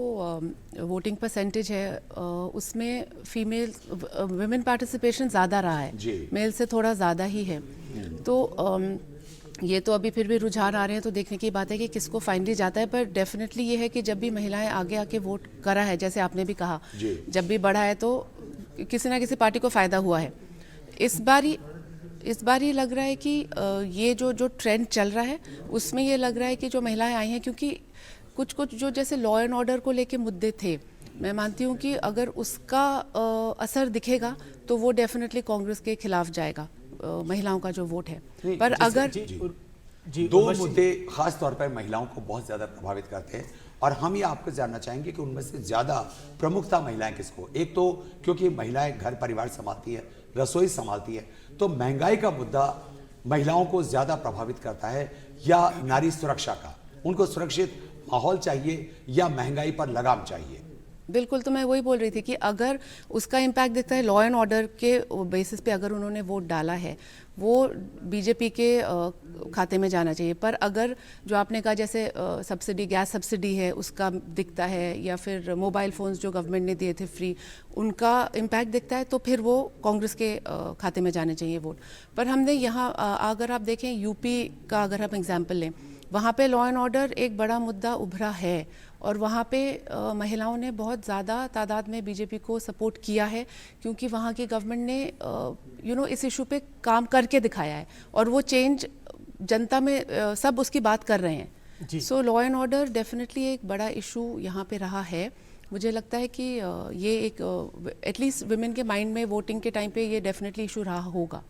वोटिंग परसेंटेज है उसमें फीमेल विमेन पार्टिसिपेशन ज़्यादा रहा है, मेल से थोड़ा ज़्यादा ही है। तो ये तो अभी फिर भी रुझान आ रहे हैं तो देखने की बात है कि किसको फाइनली जाता है, पर डेफिनेटली ये है कि जब भी महिलाएं आगे आके वोट करा है, जैसे आपने भी कहा, जब भी बढ़ा है तो किसी ना किसी पार्टी को फ़ायदा हुआ है। इस बार ये लग रहा है कि ये जो ट्रेंड चल रहा है उसमें ये लग रहा है कि जो महिलाएं आई हैं, क्योंकि कुछ जो जैसे लॉ एंड ऑर्डर को लेके मुद्दे थे, मैं मानती हूँ कि अगर उसका असर दिखेगा तो वो डेफिनेटली कांग्रेस के खिलाफ जाएगा, महिलाओं का जो वोट है। पर अगर दो मुद्दे खास तौर पर महिलाओं को बहुत ज्यादा प्रभावित करते हैं और हम ये आपको जानना चाहेंगे कि उनमें से ज्यादा प्रमुखता महिलाएं किसको। एक तो क्योंकि महिलाएं घर परिवार संभालती है, रसोई संभालती है, तो महंगाई का मुद्दा महिलाओं को ज्यादा प्रभावित करता है या नारी सुरक्षा का, उनको सुरक्षित माहौल चाहिए या महंगाई पर लगाम चाहिए? बिल्कुल, तो मैं वही बोल रही थी कि अगर उसका इम्पैक्ट दिखता है लॉ एंड ऑर्डर के बेसिस पे, अगर उन्होंने वोट डाला है वो बीजेपी के खाते में जाना चाहिए। पर अगर जो आपने कहा जैसे सब्सिडी, गैस सब्सिडी है उसका दिखता है, या फिर मोबाइल फ़ोन्स जो गवर्नमेंट ने दिए थे फ्री, उनका इम्पैक्ट दिखता है तो फिर वो कांग्रेस के खाते में जाने चाहिए वोट। पर हमने यहाँ अगर आप देखें यूपी का अगर हम एग्जाम्पल लें, वहाँ पे लॉ एंड ऑर्डर एक बड़ा मुद्दा उभरा है और वहाँ पे महिलाओं ने बहुत ज़्यादा तादाद में बीजेपी को सपोर्ट किया है, क्योंकि वहाँ की गवर्नमेंट ने इस इशू पे काम करके दिखाया है और वो चेंज जनता में सब उसकी बात कर रहे हैं। So law and order definitely एक बड़ा इशू यहाँ पे रहा है। मुझे लगता है कि ये एक एटलीस्ट विमेन के माइंड में वोटिंग के टाइम पे ये डेफिनेटली इशू रहा होगा,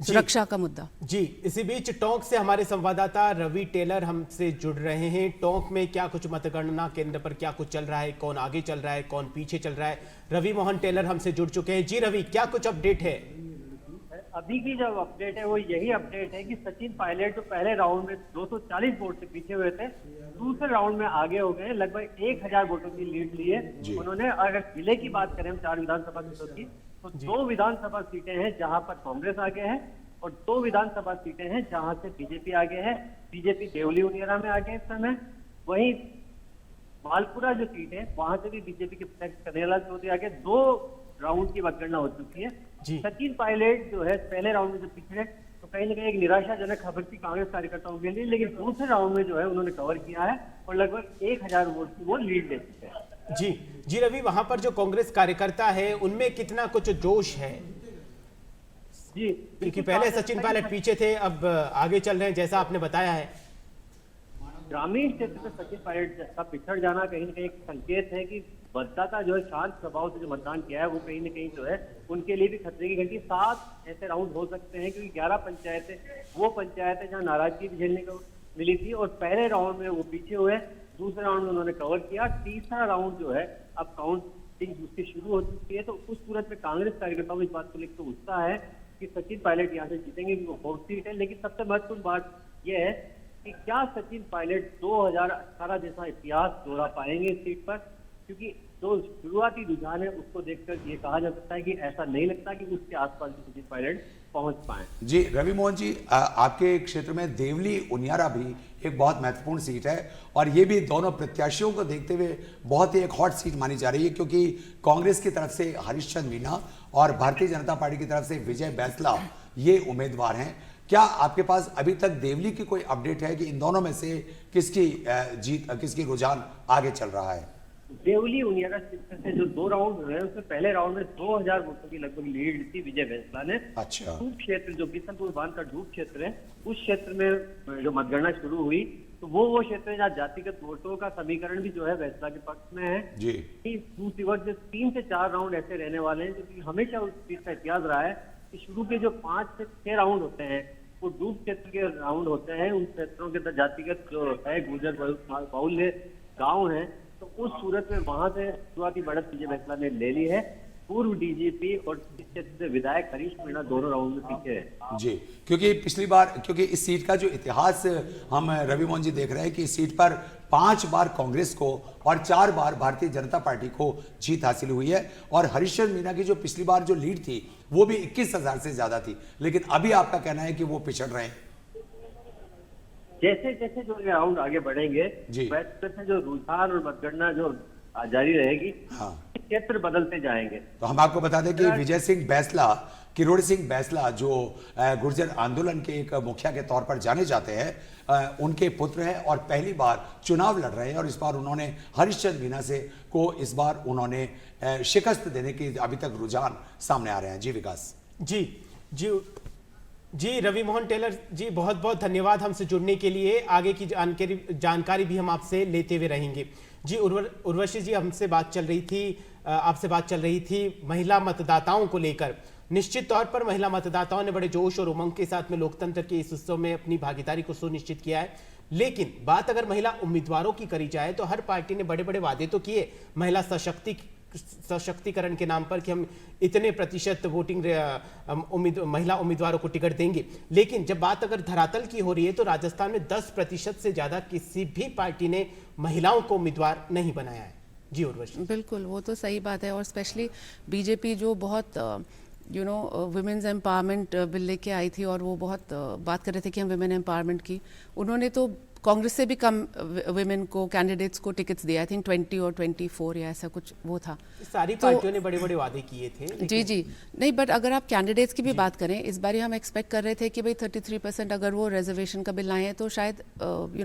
सुरक्षा का मुद्दा। जी, इसी बीच टोंक से हमारे संवाददाता रवि टेलर हमसे जुड़ रहे हैं। टोंक में क्या कुछ मतगणना केंद्र पर क्या कुछ चल रहा है, कौन आगे चल रहा है, कौन पीछे चल रहा है? रवि मोहन टेलर हमसे जुड़ चुके हैं। जी रवि, क्या कुछ अपडेट है? अभी की जो अपडेट है वो यही अपडेट है कि सचिन पायलट जो पहले राउंड में 240 वोट से पीछे हुए थे, दूसरे राउंड में आगे हो गए, लगभग 1000 वोटों की लीड ली है उन्होंने। अगर जिले की बात करें हम 4 विधानसभा सीटों की, तो 2 विधानसभा सीटें हैं जहां पर कांग्रेस आगे है और 2 विधानसभा सीटें हैं जहां से बीजेपी आगे है। बीजेपी देवली उनियारा में आगे इस समय। वहीं मालपुरा जो सीट है वहां से भी बीजेपी के कन्हैयालाल चौधरी आगे। 2 राउंड की मतगणना हो चुकी है। सचिन पायलट जो है पहले राउंड में जो पिछड़े, तो कहीं ना कहीं एक निराशाजनक खबर थी कांग्रेस कार्यकर्ताओं के लिए, लेकिन दूसरे राउंड में जो है उन्होंने कवर किया है और लगभग 1000 वोट की वो लीड ले चुके हैं। जी रवि, वहां पर जो कांग्रेस कार्यकर्ता है उनमें कितना कुछ जोश है? जी, क्योंकि पहले सचिन पायलट पीछे थे, अब आगे चल रहे हैं जैसा आपने बताया है। ग्रामीण क्षेत्र में सचिन पायलट का पिछड़ जाना कहीं ना कहीं एक संकेत है कि मतदाता जो है शांत स्वभाव से जो मतदान किया है वो कहीं ना कहीं जो है उनके लिए भी खतरे की घंटी। 7 ऐसे राउंड हो सकते हैं क्योंकि 11 पंचायतें वो पंचायतें जहाँ नाराजगी भी झेलने को मिली थी और पहले राउंड में वो पीछे हुए, दूसरे राउंड में उन्होंने कवर किया, तीसरा राउंड जो है अब काउंटिंग उसकी शुरू हो चुकी है। तो उस सूरत में कांग्रेस कार्यकर्ताओं में इस बात को लेकर उत्साह है कि सचिन पायलट यहाँ से जीतेंगे, वो 4th सीट है। लेकिन सबसे महत्वपूर्ण बात यह है कि क्या सचिन पायलट 2018 जैसा इतिहास दोहरा पाएंगे इस सीट पर, क्योंकि जो शुरुआती रुझान है उसको देखकर ये कहा जा सकता है कि ऐसा नहीं लगता कि उसके आसपास भी सचिन पायलट पहुंच पाए। जी रवि मोहन जी, आपके क्षेत्र में देवली उनियारा भी एक बहुत महत्वपूर्ण सीट है और ये भी दोनों प्रत्याशियों को देखते हुए बहुत ही एक हॉट सीट मानी जा रही है, क्योंकि कांग्रेस की तरफ से हरीशचंद्र मीना और भारतीय जनता पार्टी की तरफ से विजय बैंसला ये उम्मीदवार हैं। क्या आपके पास अभी तक देवली की कोई अपडेट है कि इन दोनों में से किसकी जीत, किसकी रुझान आगे चल रहा है? देवली उनियारा क्षेत्र से जो 2 राउंड हुए हैं उसमें पहले राउंड में 2000 वोटों की लगभग लीड थी विजय बैंसला ने। अच्छा। धूप क्षेत्र जो बिशनपुर बांध का धूप क्षेत्र है, उस क्षेत्र में जो मतगणना शुरू हुई तो वो क्षेत्र है जहाँ जातिगत वोटों का समीकरण भी जो है बैंसला के पक्ष में है। जी। दूसरी वर्ष 3 से 4 राउंड ऐसे रहने वाले हैं, क्योंकि हमेशा उस चीज का इतिहास रहा है कि शुरू के जो 5 से 6 राउंड होते हैं वो डूब क्षेत्र के राउंड होते हैं। उन क्षेत्रों के अंदर जातिगत जो है गुर्जर बाहुल्य गाँव है, तो उस सूरत में वहां से शुरुआती बढ़त विजय बैंसला ने ले ली है। पूर्व डीजीपी और इस क्षेत्र से विधायक हरीश मीणा दोनों राउंड में पीछे है। जी, क्योंकि पिछली बार, क्योंकि इस सीट का जो इतिहास हम रवि मोहन जी देख रहे हैं कि इस सीट पर 5 बार कांग्रेस को और 4 बार भारतीय जनता पार्टी को जीत हासिल हुई है और हरीशचंद्र मीणा की जो पिछली बार जो लीड थी वो भी 21,000 से ज्यादा थी, लेकिन अभी आपका कहना है कि वो पिछड़ रहे हैं। जैसे जैसे जो राउंड आगे बढ़ेंगे वैसे जो रुझान और मतगणना जो जारी रहेगी। हाँ। क्षेत्र बदलते जाएंगे। तो हम आपको बता दें कि विजय सिंह बैसला, किरोड़ी सिंह बैसला, जो गुर्जर आंदोलन के एक मुखिया के तौर पर जाने जाते हैं, उनके पुत्र हैं और पहली बार चुनाव लड़ रहे हैं। और इस बार उन्होंने हरिश्चंद्र मीना से को इस बार उन्होंने शिकस्त देने की अभी तक रुझान सामने आ रहे हैं। जी विकास। जी जी जी रवि मोहन टेलर जी, बहुत बहुत धन्यवाद हमसे जुड़ने के लिए। आगे की जानकारी भी हम आपसे लेते हुए रहेंगे। जी उर्वशी जी, आपसे बात चल रही थी महिला मतदाताओं को लेकर। निश्चित तौर पर महिला मतदाताओं ने बड़े जोश और उमंग के साथ में लोकतंत्र के इस उत्सव में अपनी भागीदारी को सुनिश्चित किया है। लेकिन बात अगर महिला उम्मीदवारों की करी जाए तो हर पार्टी ने बड़े बड़े वादे तो किए महिला सशक्तिकरण के नाम पर कि हम इतने प्रतिशत वोटिंग महिला उम्मीदवारों को टिकट देंगे। लेकिन जब बात अगर धरातल की हो रही है तो राजस्थान में 10% से ज्यादा किसी भी पार्टी ने महिलाओं को उम्मीदवार नहीं बनाया है। जी उर्वशी। बिल्कुल, वो तो सही बात है। और स्पेशली बीजेपी जो बहुत वुमेन्स एम्पावरमेंट बिल लेके आई थी और वो बहुत बात कर रहे थे कि हम वुमेन एम्पावरमेंट की, उन्होंने तो कांग्रेस से भी कम वुमेन को कैंडिडेट्स को टिकट्स दिया। आई थिंक 20 और 24 या ऐसा कुछ वो था। सारी पार्टियों ने बड़े बड़े वादे किए थे। जी नहीं, बट अगर आप कैंडिडेट्स की भी बात करें, इस बार हम एक्सपेक्ट कर रहे थे कि भाई 33% अगर वो रिजर्वेशन का बिल लाए हैं तो शायद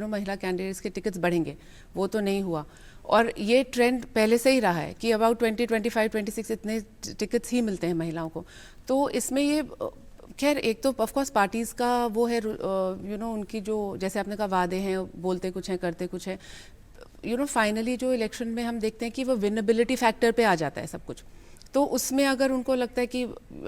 महिला कैंडिडेट्स के टिकट्स बढ़ेंगे। वो तो नहीं हुआ। और ये ट्रेंड पहले से ही रहा है कि अबाउट 20, 25, 26 इतने टिकट्स ही मिलते हैं महिलाओं को। तो इसमें ये खैर एक तो ऑफकोर्स पार्टीज का वो है उनकी जो जैसे आपने कहा वादे हैं, बोलते कुछ हैं करते कुछ हैं। फाइनली जो इलेक्शन में हम देखते हैं कि वो विनेबिलिटी फैक्टर पे आ जाता है सब कुछ। तो उसमें अगर उनको लगता है कि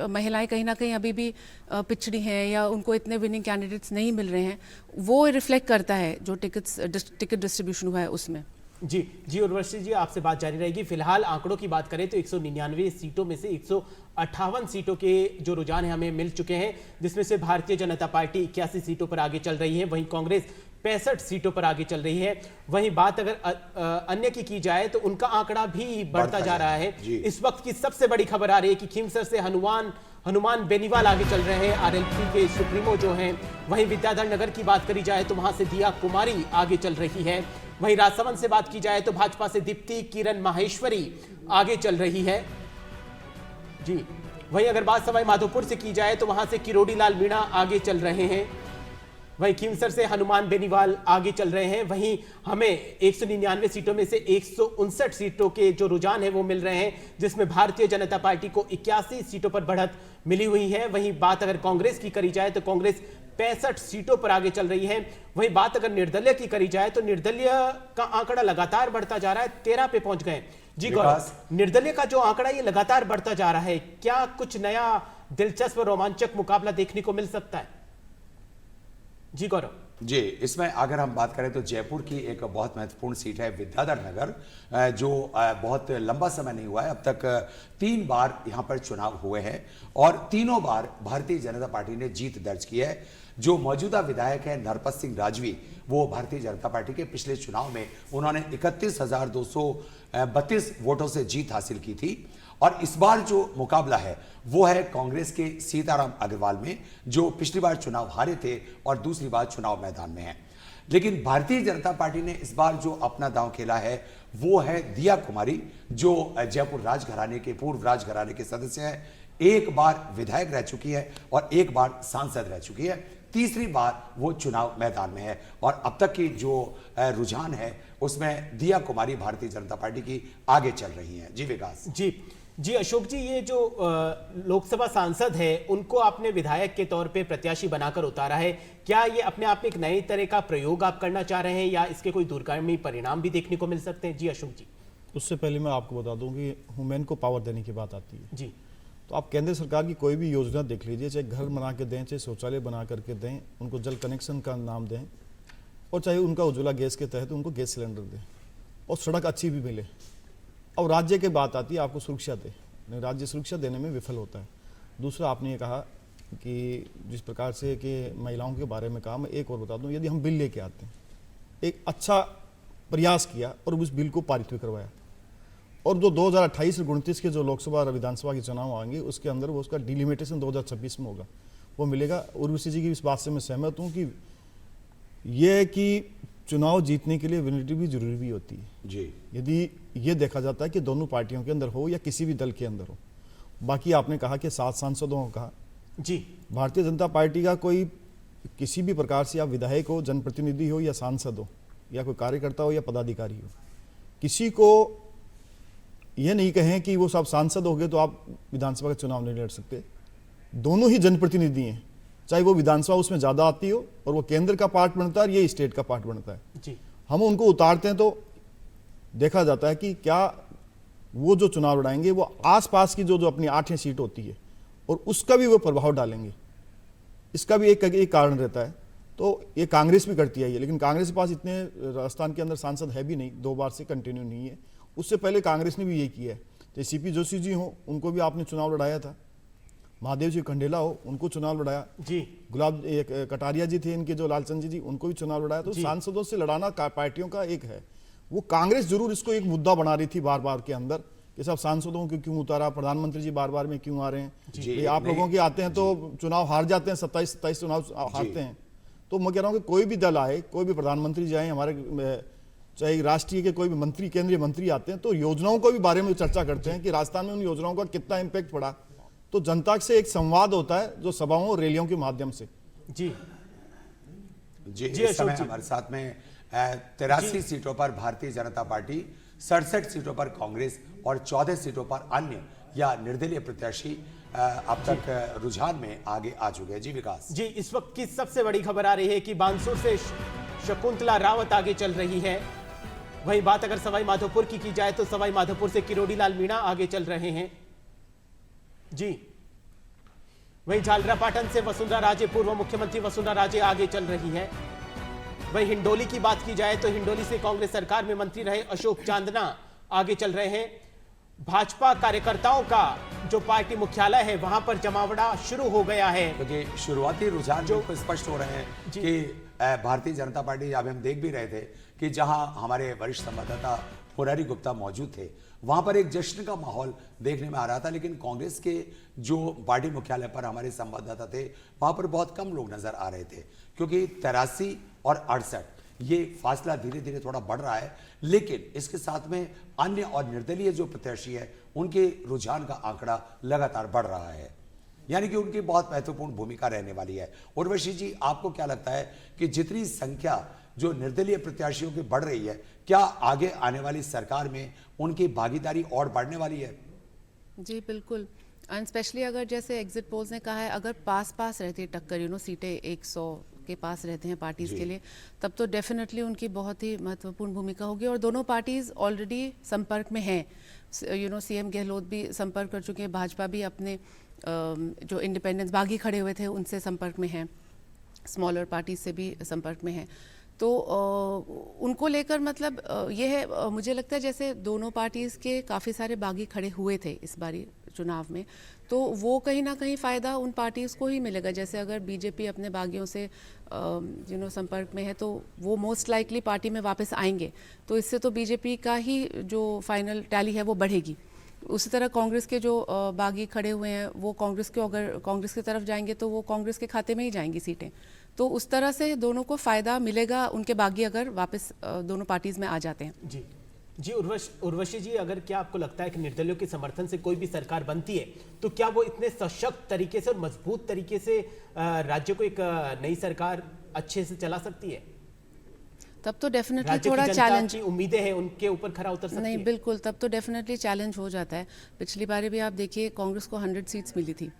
महिलाएं कहीं ना कहीं अभी भी पिछड़ी हैं या उनको इतने विनिंग कैंडिडेट्स नहीं मिल रहे हैं, वो रिफ्लेक्ट करता है जो टिकट डिस्ट्रीब्यूशन हुआ है उसमें। जी उर्वशी जी, आपसे बात जारी रहेगी। फिलहाल आंकड़ों की बात करें तो 199 सीटों में से 158 सीटों के जो रुझान है हमें मिल चुके हैं, जिसमें से भारतीय जनता पार्टी 81 सीटों पर आगे चल रही है, वहीं कांग्रेस 65 सीटों पर आगे चल रही है। वहीं बात अगर अन्य की जाए तो उनका आंकड़ा भी बढ़ता जा रहा है। इस वक्त की सबसे बड़ी खबर आ रही है कि खीमसर से हनुमान बेनीवाल आगे चल रहे हैं, आरएलपी के सुप्रीमो जो हैं। वहीं विद्याधर नगर की बात करी जाए तो वहां से दिया कुमारी आगे चल रही है। वहीं राजसमंद से बात की जाए तो भाजपा से दीप्ति किरण माहेश्वरी आगे चल रही है। जी वहीं अगर बात सवाई माधोपुर से की जाए तो वहां से किरोड़ी लाल मीणा आगे चल रहे हैं। वहीं खीमसर से हनुमान बेनीवाल आगे चल रहे हैं। वहीं हमें 199 सीटों में से 159 सीटों के जो रुझान है वो मिल रहे हैं, जिसमें भारतीय जनता पार्टी को 81 सीटों पर बढ़त मिली हुई है। वहीं बात अगर कांग्रेस की करी जाए तो कांग्रेस 65 सीटों पर आगे चल रही है। वहीं बात अगर निर्दलीय की करी जाए तो निर्दलीय का आंकड़ा लगातार बढ़ता जा रहा है, 13 पे पहुंच गए। जी गौरव, निर्दलीय का जो आंकड़ा ये लगातार बढ़ता जा रहा है, क्या कुछ नया दिलचस्प और रोमांचक मुकाबला देखने को मिल सकता है? जी गौरव। जी, इसमें अगर हम बात करें तो जयपुर की एक बहुत महत्वपूर्ण सीट है विद्याधर नगर, जो बहुत लंबा समय नहीं हुआ है। अब तक 3 बार यहां पर चुनाव हुए हैं और तीनों बार भारतीय जनता पार्टी ने जीत दर्ज की है। जो मौजूदा विधायक है नरपत सिंह राजवी, वो भारतीय जनता पार्टी के पिछले चुनाव में उन्होंने 31,232 वोटों से जीत हासिल की थी। और इस बार जो मुकाबला है वो है कांग्रेस के सीताराम अग्रवाल में, जो पिछली बार चुनाव हारे थे और दूसरी बार चुनाव मैदान में हैं। लेकिन भारतीय जनता पार्टी ने इस बार जो अपना दांव खेला है वो है दिया कुमारी, जो जयपुर राजघराने के पूर्व राजघराने के सदस्य हैं। एक बार विधायक रह चुकी है और एक बार सांसद रह चुकी है, तीसरी बार वो चुनाव मैदान में है। और अब तक की जो रुझान है उसमें दिया कुमारी भारतीय जनता पार्टी की आगे चल रही हैं। जी विकास। जी अशोक जी, ये जो लोकसभा सांसद है उनको आपने विधायक के तौर पे प्रत्याशी बनाकर उतारा है, क्या ये अपने आप में एक नए तरह का प्रयोग आप करना चाह रहे हैं या इसके कोई दूरगामी परिणाम भी देखने को मिल सकते हैं? जी अशोक जी। उससे पहले मैं आपको बता दूं कि वुमेन को पावर देने की बात आती है जी, तो आप केंद्र सरकार की कोई भी योजना देख लीजिए, चाहे घर बना के दें, चाहे शौचालय बना करके दें, उनको जल कनेक्शन का नाम दें, और चाहे उनका उज्ज्वला गैस के तहत उनको गैस सिलेंडर दें और सड़क अच्छी भी मिले। और राज्य की बात आती है आपको सुरक्षा दे, नहीं राज्य सुरक्षा देने में विफल होता है। दूसरा आपने ये कहा कि जिस प्रकार से कि महिलाओं के बारे में कहा, मैं एक और बता दूं, यदि हम बिल लेके आते हैं, एक अच्छा प्रयास किया और उस बिल को पारित भी करवाया, और जो 2028 और 29 के जो लोकसभा और विधानसभा के चुनाव आएंगे उसके अंदर वो उसका डिलिमिटेशन 2026 में होगा, वो मिलेगा। उर्वशी जी की इस बात से मैं सहमत हूँ कि ये कि चुनाव जीतने के लिए विनिटी भी जरूरी भी होती है जी। यदि ये देखा जाता है कि दोनों पार्टियों के अंदर हो या किसी भी दल के अंदर हो। बाकी आपने कहा कि 7 सांसदों को कहा जी, भारतीय जनता पार्टी का कोई किसी भी प्रकार से आप विधायक हो, जनप्रतिनिधि हो या सांसद हो या कोई कार्यकर्ता हो या पदाधिकारी हो, किसी को यह नहीं कहें कि वो सब सांसद हो गए तो आप विधानसभा का चुनाव नहीं लड़ सकते। दोनों ही जनप्रतिनिधि हैं, चाहे वो विधानसभा उसमें ज़्यादा आती हो और वो केंद्र का पार्ट बनता है और ये स्टेट का पार्ट बनता है जी। हम उनको उतारते हैं तो देखा जाता है कि क्या वो जो चुनाव लड़ाएंगे वो आसपास की जो अपनी 8 सीट होती है और उसका भी वो प्रभाव डालेंगे। इसका भी एक कारण रहता है। तो ये कांग्रेस भी करती है ये, लेकिन कांग्रेस के पास इतने राजस्थान के अंदर सांसद है भी नहीं, 2 बार से कंटिन्यू नहीं है। उससे पहले कांग्रेस ने भी ये किया है। जैसे सीपी जोशी जी हो, उनको भी आपने चुनाव लड़ाया था। महादेव जी खंडेला हो, उनको चुनाव लड़ाया जी। गुलाब कटारिया जी थे इनके, जो लालचंद जी उनको भी चुनाव लड़ाया। तो सांसदों से लड़ाना पार्टियों का एक है। वो कांग्रेस जरूर इसको एक मुद्दा बना रही थी बार बार के अंदर कि सब सांसदों को क्यों उतारा, प्रधानमंत्री जी बार बार में क्यों आ रहे हैं, आप लोगों के आते हैं तो चुनाव हार जाते हैं, 27 चुनाव हारते हैं। तो मैं कह रहा हूँ कि कोई भी दल आए, कोई भी प्रधानमंत्री जाए, हमारे चाहे राष्ट्रीय के कोई भी मंत्री, केंद्रीय मंत्री आते हैं तो योजनाओं को भी बारे में चर्चा करते हैं कि राजस्थान में उन योजनाओं का कितना इम्पैक्ट पड़ा। तो जनता से एक संवाद होता है जो सभाओं और रैलियों के माध्यम से। जी जी, इस समय हमारे साथ में 83 सीटों पर भारतीय जनता पार्टी, 67 सीटों पर कांग्रेस और 14 सीटों पर अन्य या निर्दलीय प्रत्याशी अब तक रुझान में आगे आ चुके हैं। जी विकास जी, इस वक्त की सबसे बड़ी खबर आ रही है कि बानसूर से शकुंतला रावत आगे चल रही है। वही बात अगर सवाई माधोपुर की जाए तो सवाई माधोपुर से किरोड़ी लाल मीणा आगे चल रहे हैं जी। वही झालरापाटन से वसुंधरा राजे, पूर्व मुख्यमंत्री वसुंधरा राजे आगे चल रही है। वही हिंडोली की बात की जाए तो हिंडोली से कांग्रेस सरकार में मंत्री रहे अशोक चांदना आगे चल रहे हैं। भाजपा कार्यकर्ताओं का जो पार्टी मुख्यालय है वहां पर जमावड़ा शुरू हो गया है, क्योंकि शुरुआती रुझान जो स्पष्ट हो रहे हैं कि भारतीय जनता पार्टी, अब हम देख भी रहे थे कि जहां हमारे वरिष्ठ संवाददाता मुरारी गुप्ता मौजूद थे, वहां पर एक जश्न का माहौल देखने में आ रहा था। लेकिन कांग्रेस के जो पार्टी मुख्यालय पर हमारे संवाददाता थे, वहां पर बहुत कम लोग नजर आ रहे थे, क्योंकि 83 और 68 ये फासला धीरे धीरे थोड़ा बढ़ रहा है। लेकिन इसके साथ में अन्य और निर्दलीय जो प्रत्याशी है, उनके रुझान का आंकड़ा लगातार बढ़ रहा है, यानी कि उनकी बहुत महत्वपूर्ण भूमिका रहने वाली है। उर्वशी जी, आपको क्या लगता है कि जितनी संख्या जो निर्दलीय प्रत्याशियों की बढ़ रही है, क्या आगे आने वाली सरकार में उनकी भागीदारी और बढ़ने वाली है? जी बिल्कुल, एंड स्पेशली अगर जैसे एग्जिट पोल्स ने कहा है, अगर पास रहती है टक्कर, सीटें 100 के पास रहते हैं पार्टीज के लिए, तब तो डेफिनेटली उनकी बहुत ही महत्वपूर्ण भूमिका होगी। और दोनों पार्टीज ऑलरेडी संपर्क में हैं। सीएम गहलोत भी संपर्क कर चुके हैं, भाजपा भी अपने जो इंडिपेंडेंस बागी खड़े हुए थे उनसे संपर्क में हैं, स्मॉलर पार्टीज से भी संपर्क में हैं। तो उनको लेकर मतलब ये है, मुझे लगता है जैसे दोनों पार्टीज़ के काफ़ी सारे बागी खड़े हुए थे इस बारी चुनाव में, तो वो कहीं ना कहीं फ़ायदा उन पार्टीज़ को ही मिलेगा। जैसे अगर बीजेपी अपने बागियों से संपर्क में है तो वो मोस्ट लाइकली पार्टी में वापस आएंगे, तो इससे तो बीजेपी का ही जो फाइनल टैली है वो बढ़ेगी। उसी तरह कांग्रेस के जो बागी खड़े हुए हैं वो कांग्रेस के, अगर कांग्रेस की तरफ जाएंगे तो वो कांग्रेस के खाते में ही जाएंगी सीटें। तो उस तरह से दोनों को फ़ायदा मिलेगा, उनके बागी अगर वापस दोनों पार्टीज़ में आ जाते हैं। जी जी, उर्वशी जी, अगर क्या आपको लगता है कि निर्दलियों के समर्थन से कोई भी सरकार बनती है तो क्या वो इतने सशक्त तरीके से और मजबूत तरीके से राज्य को एक नई सरकार अच्छे से चला सकती है? तब तो डेफिनेटली थोड़ा चैलेंज, उम्मीदें हैं उनके ऊपर खरा उतर सकती है? नहीं बिल्कुल, तब तो डेफिनेटली चैलेंज हो जाता है। पिछली बार भी आप देखिए कांग्रेस को 100 सीट्स मिली थी,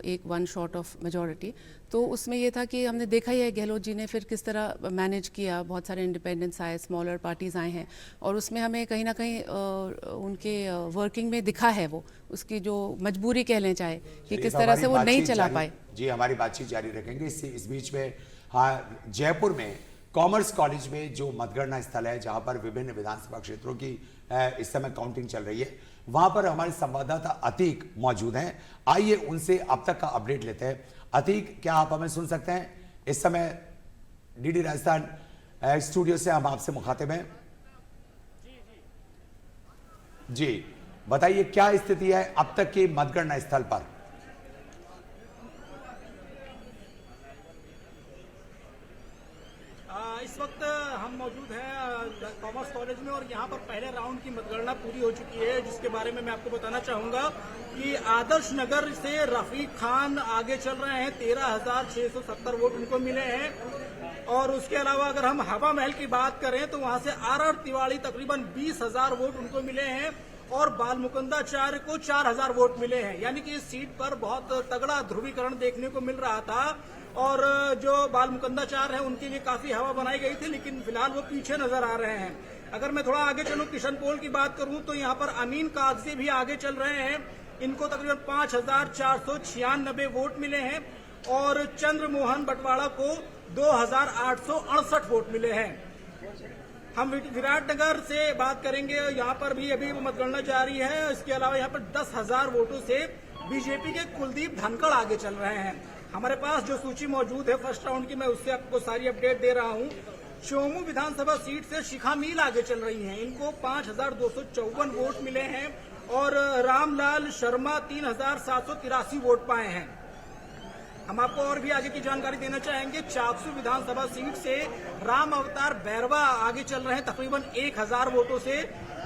एक 1 शॉर्ट ऑफ मेजॉरिटी। तो उसमें ये था कि हमने देखा ही है गहलोत जी ने फिर किस तरह मैनेज किया, बहुत सारे इंडिपेंडेंट्स आए, स्मॉलर पार्टीज़ आए हैं, और उसमें हमें कहीं ना कहीं उनके वर्किंग में दिखा है वो, उसकी जो मजबूरी कह लें चाहे, कि किस तरह से वो नहीं चला पाए। जी, हमारी बातचीत जारी रखेंगे। इस बीच में हाँ, जयपुर में कॉमर्स कॉलेज में जो मतगणना स्थल है, जहां पर विभिन्न विधानसभा क्षेत्रों की इस समय काउंटिंग चल रही है, वहां पर हमारे संवाददाता अतीक मौजूद हैं। आइए उनसे अब तक का अपडेट लेते हैं। अतीक, क्या आप हमें सुन सकते हैं? इस समय डीडी राजस्थान स्टूडियो से हम आपसे मुखातिब हैं। जी बताइए, क्या स्थिति है अब तक की मतगणना स्थल पर? इस वक्त पर पहले राउंड की मतगणना पूरी हो चुकी है, जिसके बारे में मैं आपको बताना चाहूंगा कि आदर्श नगर से रफीक खान आगे चल रहे हैं, 13,670 वोट उनको मिले हैं। और उसके अलावा अगर हम हवा महल की बात करें तो वहां से आर तिवारी तकरीबन 20,000 वोट उनको मिले हैं और बालमुकुंदाचार्य को 4,000 वोट मिले हैं। यानी कि इस सीट पर बहुत तगड़ा ध्रुवीकरण देखने को मिल रहा था और जो बालमुकुंदाचार्य हैं उनके लिए काफी हवा बनाई गई थी, लेकिन फिलहाल वो पीछे नजर आ रहे हैं। अगर मैं थोड़ा आगे चलूं, किशनपोल की बात करूं तो यहाँ पर अमीन कागजी भी आगे चल रहे हैं, इनको तकरीबन 5,496 वोट मिले हैं और चंद्रमोहन बटवाड़ा को 2,868 वोट मिले हैं। हम विराटनगर से बात करेंगे, यहाँ पर भी अभी मतगणना जारी है। इसके अलावा यहाँ पर 10,000 वोटों से बीजेपी के कुलदीप धनखड़ आगे चल रहे हैं। हमारे पास जो सूची मौजूद है फर्स्ट राउंड की, मैं उससे आपको सारी अपडेट दे रहा हूँ। चोमू विधानसभा सीट से शिखा मील आगे चल रही हैं, इनको 5,254 वोट मिले हैं और रामलाल शर्मा 3,783 वोट पाए हैं। हम आपको और भी आगे की जानकारी देना चाहेंगे। चाकसू विधानसभा सीट से राम अवतार बैरवा आगे चल रहे हैं तकरीबन 1,000 वोटों से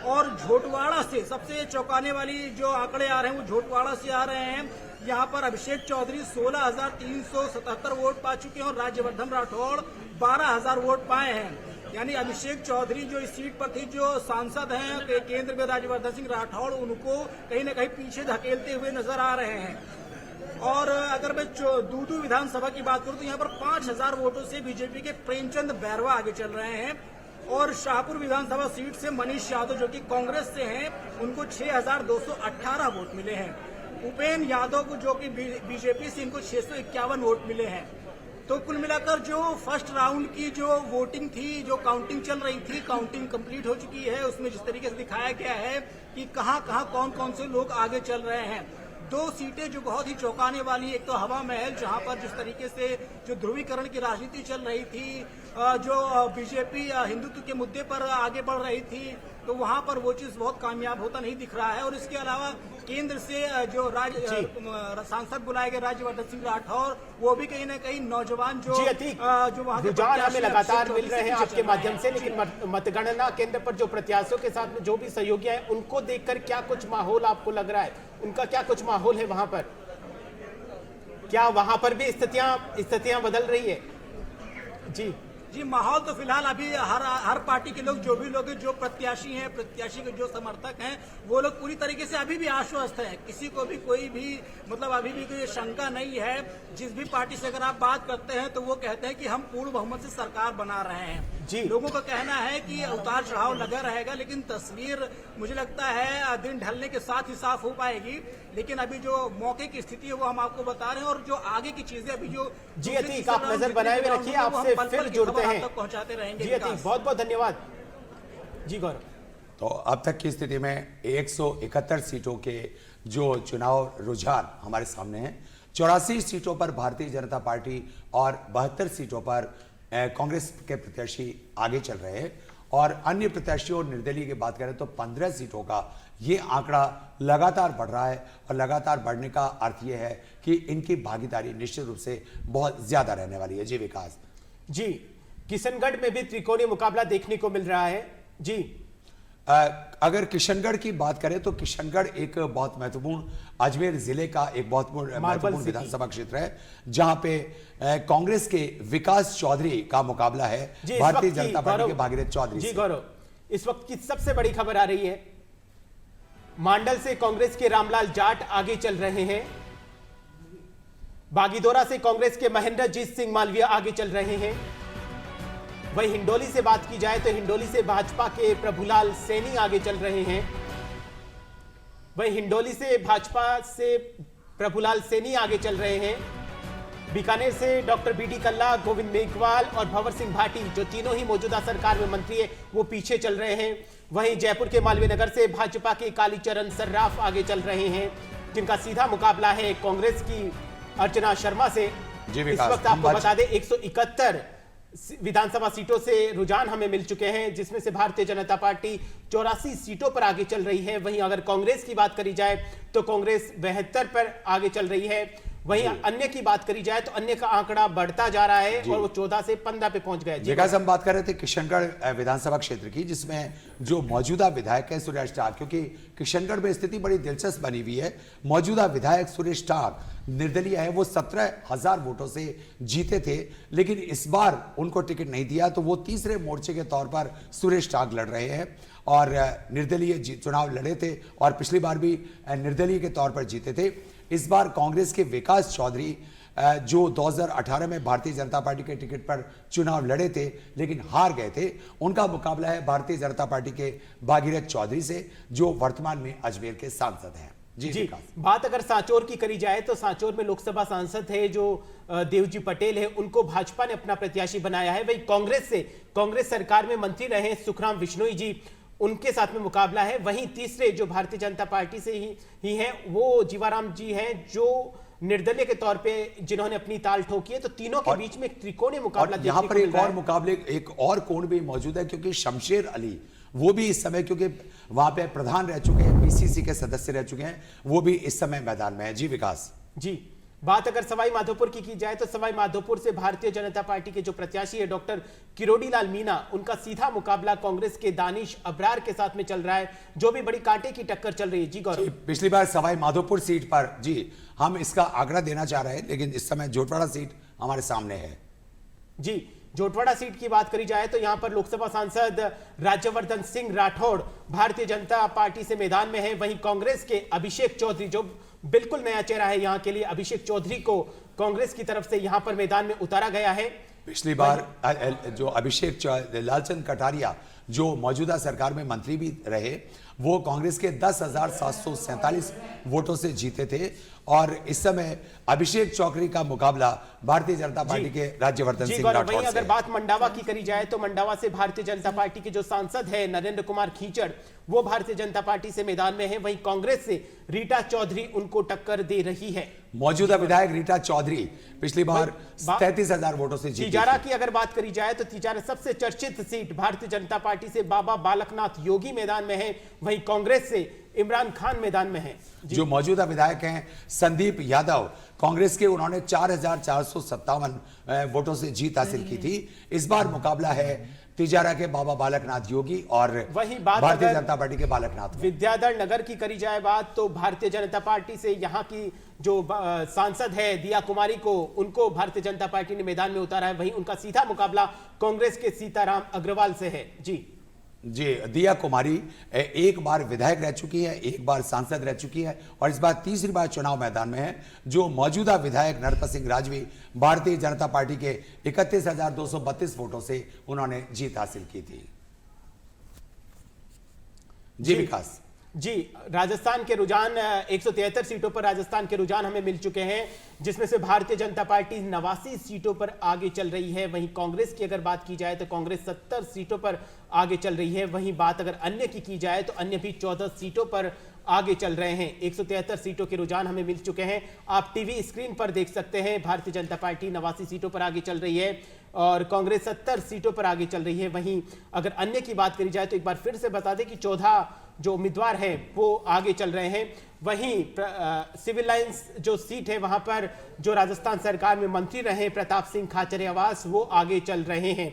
और झोटवाड़ा से सबसे चौंकाने वाली जो आंकड़े आ रहे हैं वो झोटवाड़ा से आ रहे हैं। यहाँ पर अभिषेक चौधरी 16,377 वोट पा चुके हैं और राज्यवर्धन राठौड़ 12,000 वोट पाए हैं। यानी अभिषेक चौधरी जो इस सीट पर थी, जो सांसद हैं केंद्र में राज्यवर्धन सिंह राठौड़, उनको कहीं न कहीं पीछे धकेलते हुए नजर आ रहे हैं। और अगर मैं दूदू विधानसभा की बात करूं तो यहाँ पर 5,000 वोटों से बीजेपी के प्रेमचंद बैरवा आगे चल रहे हैं और शाहपुर विधानसभा सीट से मनीष यादव जो कि कांग्रेस से हैं, उनको 6,218 वोट मिले हैं। उपेन यादव को जो कि बीजेपी से, इनको 651 वोट मिले हैं। तो कुल मिलाकर जो फर्स्ट राउंड की जो वोटिंग थी, जो काउंटिंग चल रही थी, काउंटिंग कंप्लीट हो चुकी है। उसमें जिस तरीके से दिखाया गया है कि कहां कहां कौन कौन से लोग आगे चल रहे हैं। 2 सीटें जो बहुत ही चौंकाने वाली, एक तो हवा महल जहां पर जिस तरीके से जो ध्रुवीकरण की राजनीति चल रही थी, जो बीजेपी हिंदुत्व के मुद्दे पर आगे बढ़ रही थी, तो वहां पर वो चीज बहुत कामयाब होता नहीं दिख रहा है। और इसके अलावा केंद्र से जो सांसद बुलाए गए राज्यवर्धन सिंह राठौर, वो भी कहीं ना कहीं नौजवान जो वहां के रुझान हमें लगातार मिल रहे हैं आपके माध्यम से, लेकिन मतगणना केंद्र पर जो प्रत्याशियों के साथ में जो भी सहयोगी हैं, उनको देखकर क्या कुछ माहौल आपको लग रहा है? उनका क्या कुछ माहौल है वहां पर? क्या वहां पर भी स्थितियां बदल रही है? जी, माहौल तो फिलहाल अभी हर पार्टी के लोग, जो भी लोग जो प्रत्याशी हैं, प्रत्याशी के जो समर्थक हैं, वो लोग पूरी तरीके से अभी भी आश्वस्त हैं। किसी को भी कोई भी मतलब अभी भी कोई शंका नहीं है। जिस भी पार्टी से अगर आप बात करते हैं तो वो कहते हैं कि हम पूर्ण बहुमत से सरकार बना रहे हैं। लोगों का कहना है कि उतार चढ़ाव लगा रहेगा, लेकिन तस्वीर मुझे लगता है दिन ढलने के साथ ही साफ हो पाएगी। लेकिन अभी जो मौके की स्थिति है वो हम आपको बता रहे हैं और जो आगे की चीजें अभी जो आप नजर बनाए हुए रखिए, आपसे फिर जुड़ते हैं, पहुंचाते रहेंगे। बहुत बहुत धन्यवाद जी गौरव। तो अब तक की स्थिति में 171 सीटों के जो चुनाव रुझान हमारे सामने हैं। 84 सीटों पर भारतीय जनता पार्टी और 72 सीटों पर कांग्रेस के प्रत्याशी आगे चल रहे हैं और अन्य प्रत्याशियों और निर्दलीय की बात करें तो 15 सीटों का ये आंकड़ा लगातार बढ़ रहा है और लगातार बढ़ने का अर्थ ये है कि इनकी भागीदारी निश्चित रूप से बहुत ज्यादा रहने वाली है। जी विकास जी, किशनगढ़ में भी त्रिकोणीय मुकाबला देखने को मिल रहा है जी। अगर किशनगढ़ की बात करें तो किशनगढ़ एक बहुत महत्वपूर्ण, अजमेर जिले का एक बहुत महत्वपूर्ण विधानसभा क्षेत्र है जहां पे कांग्रेस के विकास चौधरी का मुकाबला है भारतीय जनता पार्टी के भागीरथ चौधरी जी। गौरव, इस वक्त की सबसे बड़ी खबर आ रही है, मांडल से कांग्रेस के रामलाल जाट आगे चल रहे हैं, बागीदोरा से कांग्रेस के महेंद्रजीत सिंह मालविया आगे चल रहे हैं। वहीं हिंडोली से बात की जाए तो हिंडोली से भाजपा के प्रभुलाल सैनी आगे चल रहे हैं। वहीं हिंडोली से भाजपा से प्रभुलाल सैनी आगे चल रहे हैं। बीकानेर से डॉक्टर बीडी कल्ला, गोविंद मेघवाल और भंवर सिंह भाटी, जो तीनों ही मौजूदा सरकार में मंत्री है, वो पीछे चल रहे हैं। वहीं जयपुर के मालवीय नगर से भाजपा के कालीचरण सर्राफ आगे चल रहे हैं, जिनका सीधा मुकाबला है कांग्रेस की अर्चना शर्मा से। इस वक्त आपको बता दें 171 विधानसभा सीटों से रुझान हमें मिल चुके हैं, जिसमें से भारतीय जनता पार्टी 84 सीटों पर आगे चल रही है। वहीं अगर कांग्रेस की बात करी जाए तो कांग्रेस 72 पर आगे चल रही है। वहीं अन्य की बात करी जाए तो अन्य का आंकड़ा बढ़ता जा रहा है और वो 14 से 15 पे पहुंच गया। विकास, हम बात कर रहे थे किशनगढ़ विधानसभा क्षेत्र की, जिसमें जो मौजूदा विधायक है सुरेश टाक, क्योंकि किशनगढ़ में स्थिति बड़ी दिलचस्प बनी हुई है। मौजूदा विधायक सुरेश टाक निर्दलीय है, वो 17,000 वोटों से जीते थे, लेकिन इस बार उनको टिकट नहीं दिया, तो वो तीसरे मोर्चे के तौर पर सुरेश टाक लड़ रहे हैं और निर्दलीय चुनाव लड़े थे और पिछली बार भी निर्दलीय के तौर पर जीते थे। इस बार कांग्रेस के विकास चौधरी जो 2018 में भारतीय जनता पार्टी के टिकट पर चुनाव लड़े थे लेकिन हार गए थे, उनका मुकाबला है भारतीय जनता पार्टी के भागीरथ चौधरी से, जो वर्तमान में अजमेर के सांसद हैं। जी, बात अगर सांचौर की करी जाए तो सांचौर में लोकसभा सांसद है जो देवजी पटेल है, उनको भाजपा ने अपना प्रत्याशी बनाया है। वही कांग्रेस सरकार में मंत्री रहे सुखराम बिश्नोई जी, उनके साथ में मुकाबला है। वहीं तीसरे जो भारतीय जनता पार्टी से ही हैं वो जीवाराम जी हैं, जो निर्दलीय के तौर पे जिन्होंने अपनी ताल ठोकी है। तो तीनों के बीच में एक त्रिकोणीय मुकाबला यहाँ पर एक और कोण भी मौजूद है, क्योंकि शमशेर अली वो भी इस समय, क्योंकि वहां पे प्रधान रह चुके हैं, पीसीसी के सदस्य रह चुके हैं, वो भी इस समय मैदान में है। जी विकास जी, बात अगर सवाई माधोपुर की जाए तो सवाई माधोपुर से भारतीय जनता पार्टी के जो प्रत्याशी है डॉक्टर किरोड़ी लाल मीणा, उनका सीधा मुकाबला कांग्रेस के दानिश अब्रार के साथ में चल रहा है, जो भी बड़ी कांटे की टक्कर चल रही है। जी गौरव, पिछली बार सवाई माधोपुर सीट पर जी हम इसका आंकड़ा देना चाह रहे हैं, लेकिन इस समय जोटवाड़ा सीट हमारे सामने है। जी, जोटवाड़ा सीट की बात करी जाए तो यहां पर लोकसभा सांसद राज्यवर्धन सिंह राठौड़ भारतीय जनता पार्टी से मैदान में है। वहीं कांग्रेस के अभिषेक चौधरी, जो बिल्कुल नया चेहरा है यहां के लिए, अभिषेक चौधरी को कांग्रेस की तरफ से यहां पर मैदान में उतारा गया है। पिछली बार जो अभिषेक लालचंद कटारिया, जो मौजूदा सरकार में मंत्री भी रहे, वो कांग्रेस के 10,747 वोटों से जीते थे और इस समय अभिषेक चौधरी का मुकाबला भारतीय जनता पार्टी के राज्यवर्धन सिंह राठौड़ से। अगर बात मंडावा की करी जाए तो मंडावा से भारतीय जनता पार्टी के जो सांसद है नरेंद्र कुमार खींचड़, वो भारतीय जनता पार्टी से मैदान में है। वहीं कांग्रेस से रीटा चौधरी उनको टक्कर दे रही है। मौजूदा विधायक रीटा चौधरी पिछली बार 33,000 वोटों से जीती। तिजारा की अगर बात करी जाए तो तिजारा सबसे चर्चित सीट भारतीय जनता पार्टी से बाबा बालकनाथ योगी मैदान में है। वहीं कांग्रेस से इमरान खान मैदान में है। जो मौजूदा विधायक हैं संदीप यादव, कांग्रेस के, उन्होंने 4,457 वोटों से जीत हासिल की थी। इस बार मुकाबला है तिजारा के बाबा बालकनाथ योगी और वही बात भारतीय जनता पार्टी के बालकनाथ। विद्याधर नगर की करी जाए बात तो भारतीय जनता पार्टी से यहाँ की जो सांसद है दिया कुमारी को, उनको भारतीय जनता पार्टी ने मैदान में उतारा है। वहीं उनका सीधा मुकाबला कांग्रेस के सीताराम अग्रवाल से है। जी, दिया कुमारी एक बार विधायक रह चुकी है, एक बार सांसद रह चुकी है और इस बार तीसरी बार चुनाव मैदान में है। जो मौजूदा विधायक नरपत सिंह राजवी भारतीय जनता पार्टी के 31,232 वोटों से उन्होंने जीत हासिल की थी। जी विकास जी, राजस्थान के रुझान 173 सीटों पर राजस्थान के रुझान हमें मिल चुके हैं, जिसमें से भारतीय जनता पार्टी 89 सीटों पर आगे चल रही है। वहीं कांग्रेस की अगर बात की जाए तो कांग्रेस 70 सीटों पर आगे चल रही है। वहीं बात अगर अन्य की जाए तो अन्य भी 14 सीटों पर आगे चल रहे हैं। 173 सीटों के रुझान हमें मिल चुके हैं, आप टीवी स्क्रीन पर देख सकते हैं। भारतीय जनता पार्टी 89 सीटों पर आगे चल रही है और कांग्रेस 70 सीटों पर आगे चल रही है। वहीं अगर अन्य की बात करी जाए तो एक बार फिर से बता दें कि 14 जो उम्मीदवार हैं वो आगे चल रहे हैं। वहीं सिविल लाइंस जो सीट है वहां पर जो राजस्थान सरकार में मंत्री रहे प्रताप सिंह खाचरियावास, वो आगे चल रहे हैं।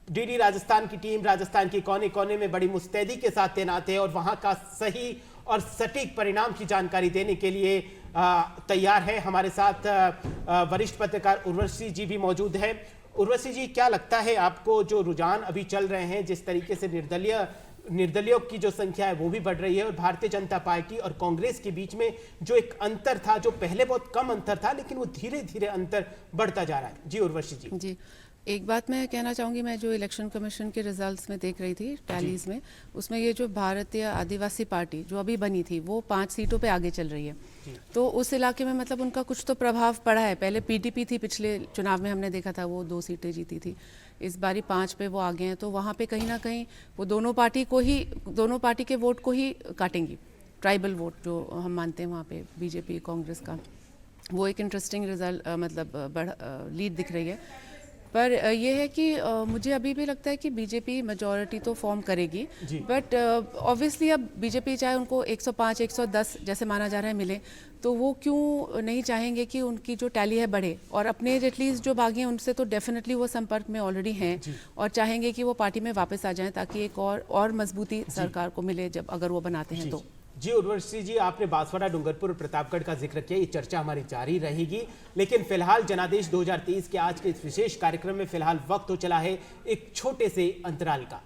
डीडी राजस्थान की टीम राजस्थान के कोने कोने में बड़ी मुस्तैदी के साथ तैनात है और वहां का सही और सटीक परिणाम की जानकारी देने के लिए तैयार है। हमारे साथ वरिष्ठ पत्रकार उर्वशी जी भी मौजूद है। उर्वशी जी, क्या लगता है आपको, जो रुझान अभी चल रहे हैं, जिस तरीके से निर्दलीयों की जो संख्या है वो भी बढ़ रही है और भारतीय जनता पार्टी और कांग्रेस के बीच में जो एक अंतर था, जो पहले बहुत कम अंतर था, लेकिन वो धीरे धीरे अंतर बढ़ता जा रहा है। जी उर्वशी जी। एक बात मैं कहना चाहूँगी, मैं जो इलेक्शन कमीशन के रिजल्ट्स में देख रही थी टैलीज में, उसमें ये जो भारतीय आदिवासी पार्टी जो अभी बनी थी वो 5 सीटों पे आगे चल रही है। तो उस इलाके में मतलब उनका कुछ तो प्रभाव पड़ा है। पहले पीडीपी थी, पिछले चुनाव में हमने देखा था वो 2 सीटें जीती थी, इस बारी 5 पे वो आ गए हैं। तो वहाँ पे कहीं ना कहीं वो दोनों पार्टी के वोट को ही काटेंगी। ट्राइबल वोट जो हम मानते हैं वहाँ पे बीजेपी कांग्रेस का, वो एक इंटरेस्टिंग रिजल्ट मतलब लीड दिख रही है। पर ये है कि मुझे अभी भी लगता है कि बीजेपी मेजॉरिटी तो फॉर्म करेगी, बट ऑब्वियसली अब बीजेपी चाहे उनको 105 110 जैसे माना जा रहा है मिले, तो वो क्यों नहीं चाहेंगे कि उनकी जो टैली है बढ़े, और अपने एटलीस्ट जो बागी हैं उनसे तो डेफिनेटली वो संपर्क में ऑलरेडी हैं और चाहेंगे कि वो पार्टी में वापस आ जाएं ताकि एक और मजबूती सरकार को मिले जब अगर वो बनाते हैं तो। जी उर्वशी जी, आपने बांसवाड़ा, डूंगरपुर और प्रतापगढ़ का जिक्र किया, ये चर्चा हमारी जारी रहेगी, लेकिन फिलहाल जनादेश 2023 के आज के इस विशेष कार्यक्रम में फिलहाल वक्त हो चला है एक छोटे से अंतराल का।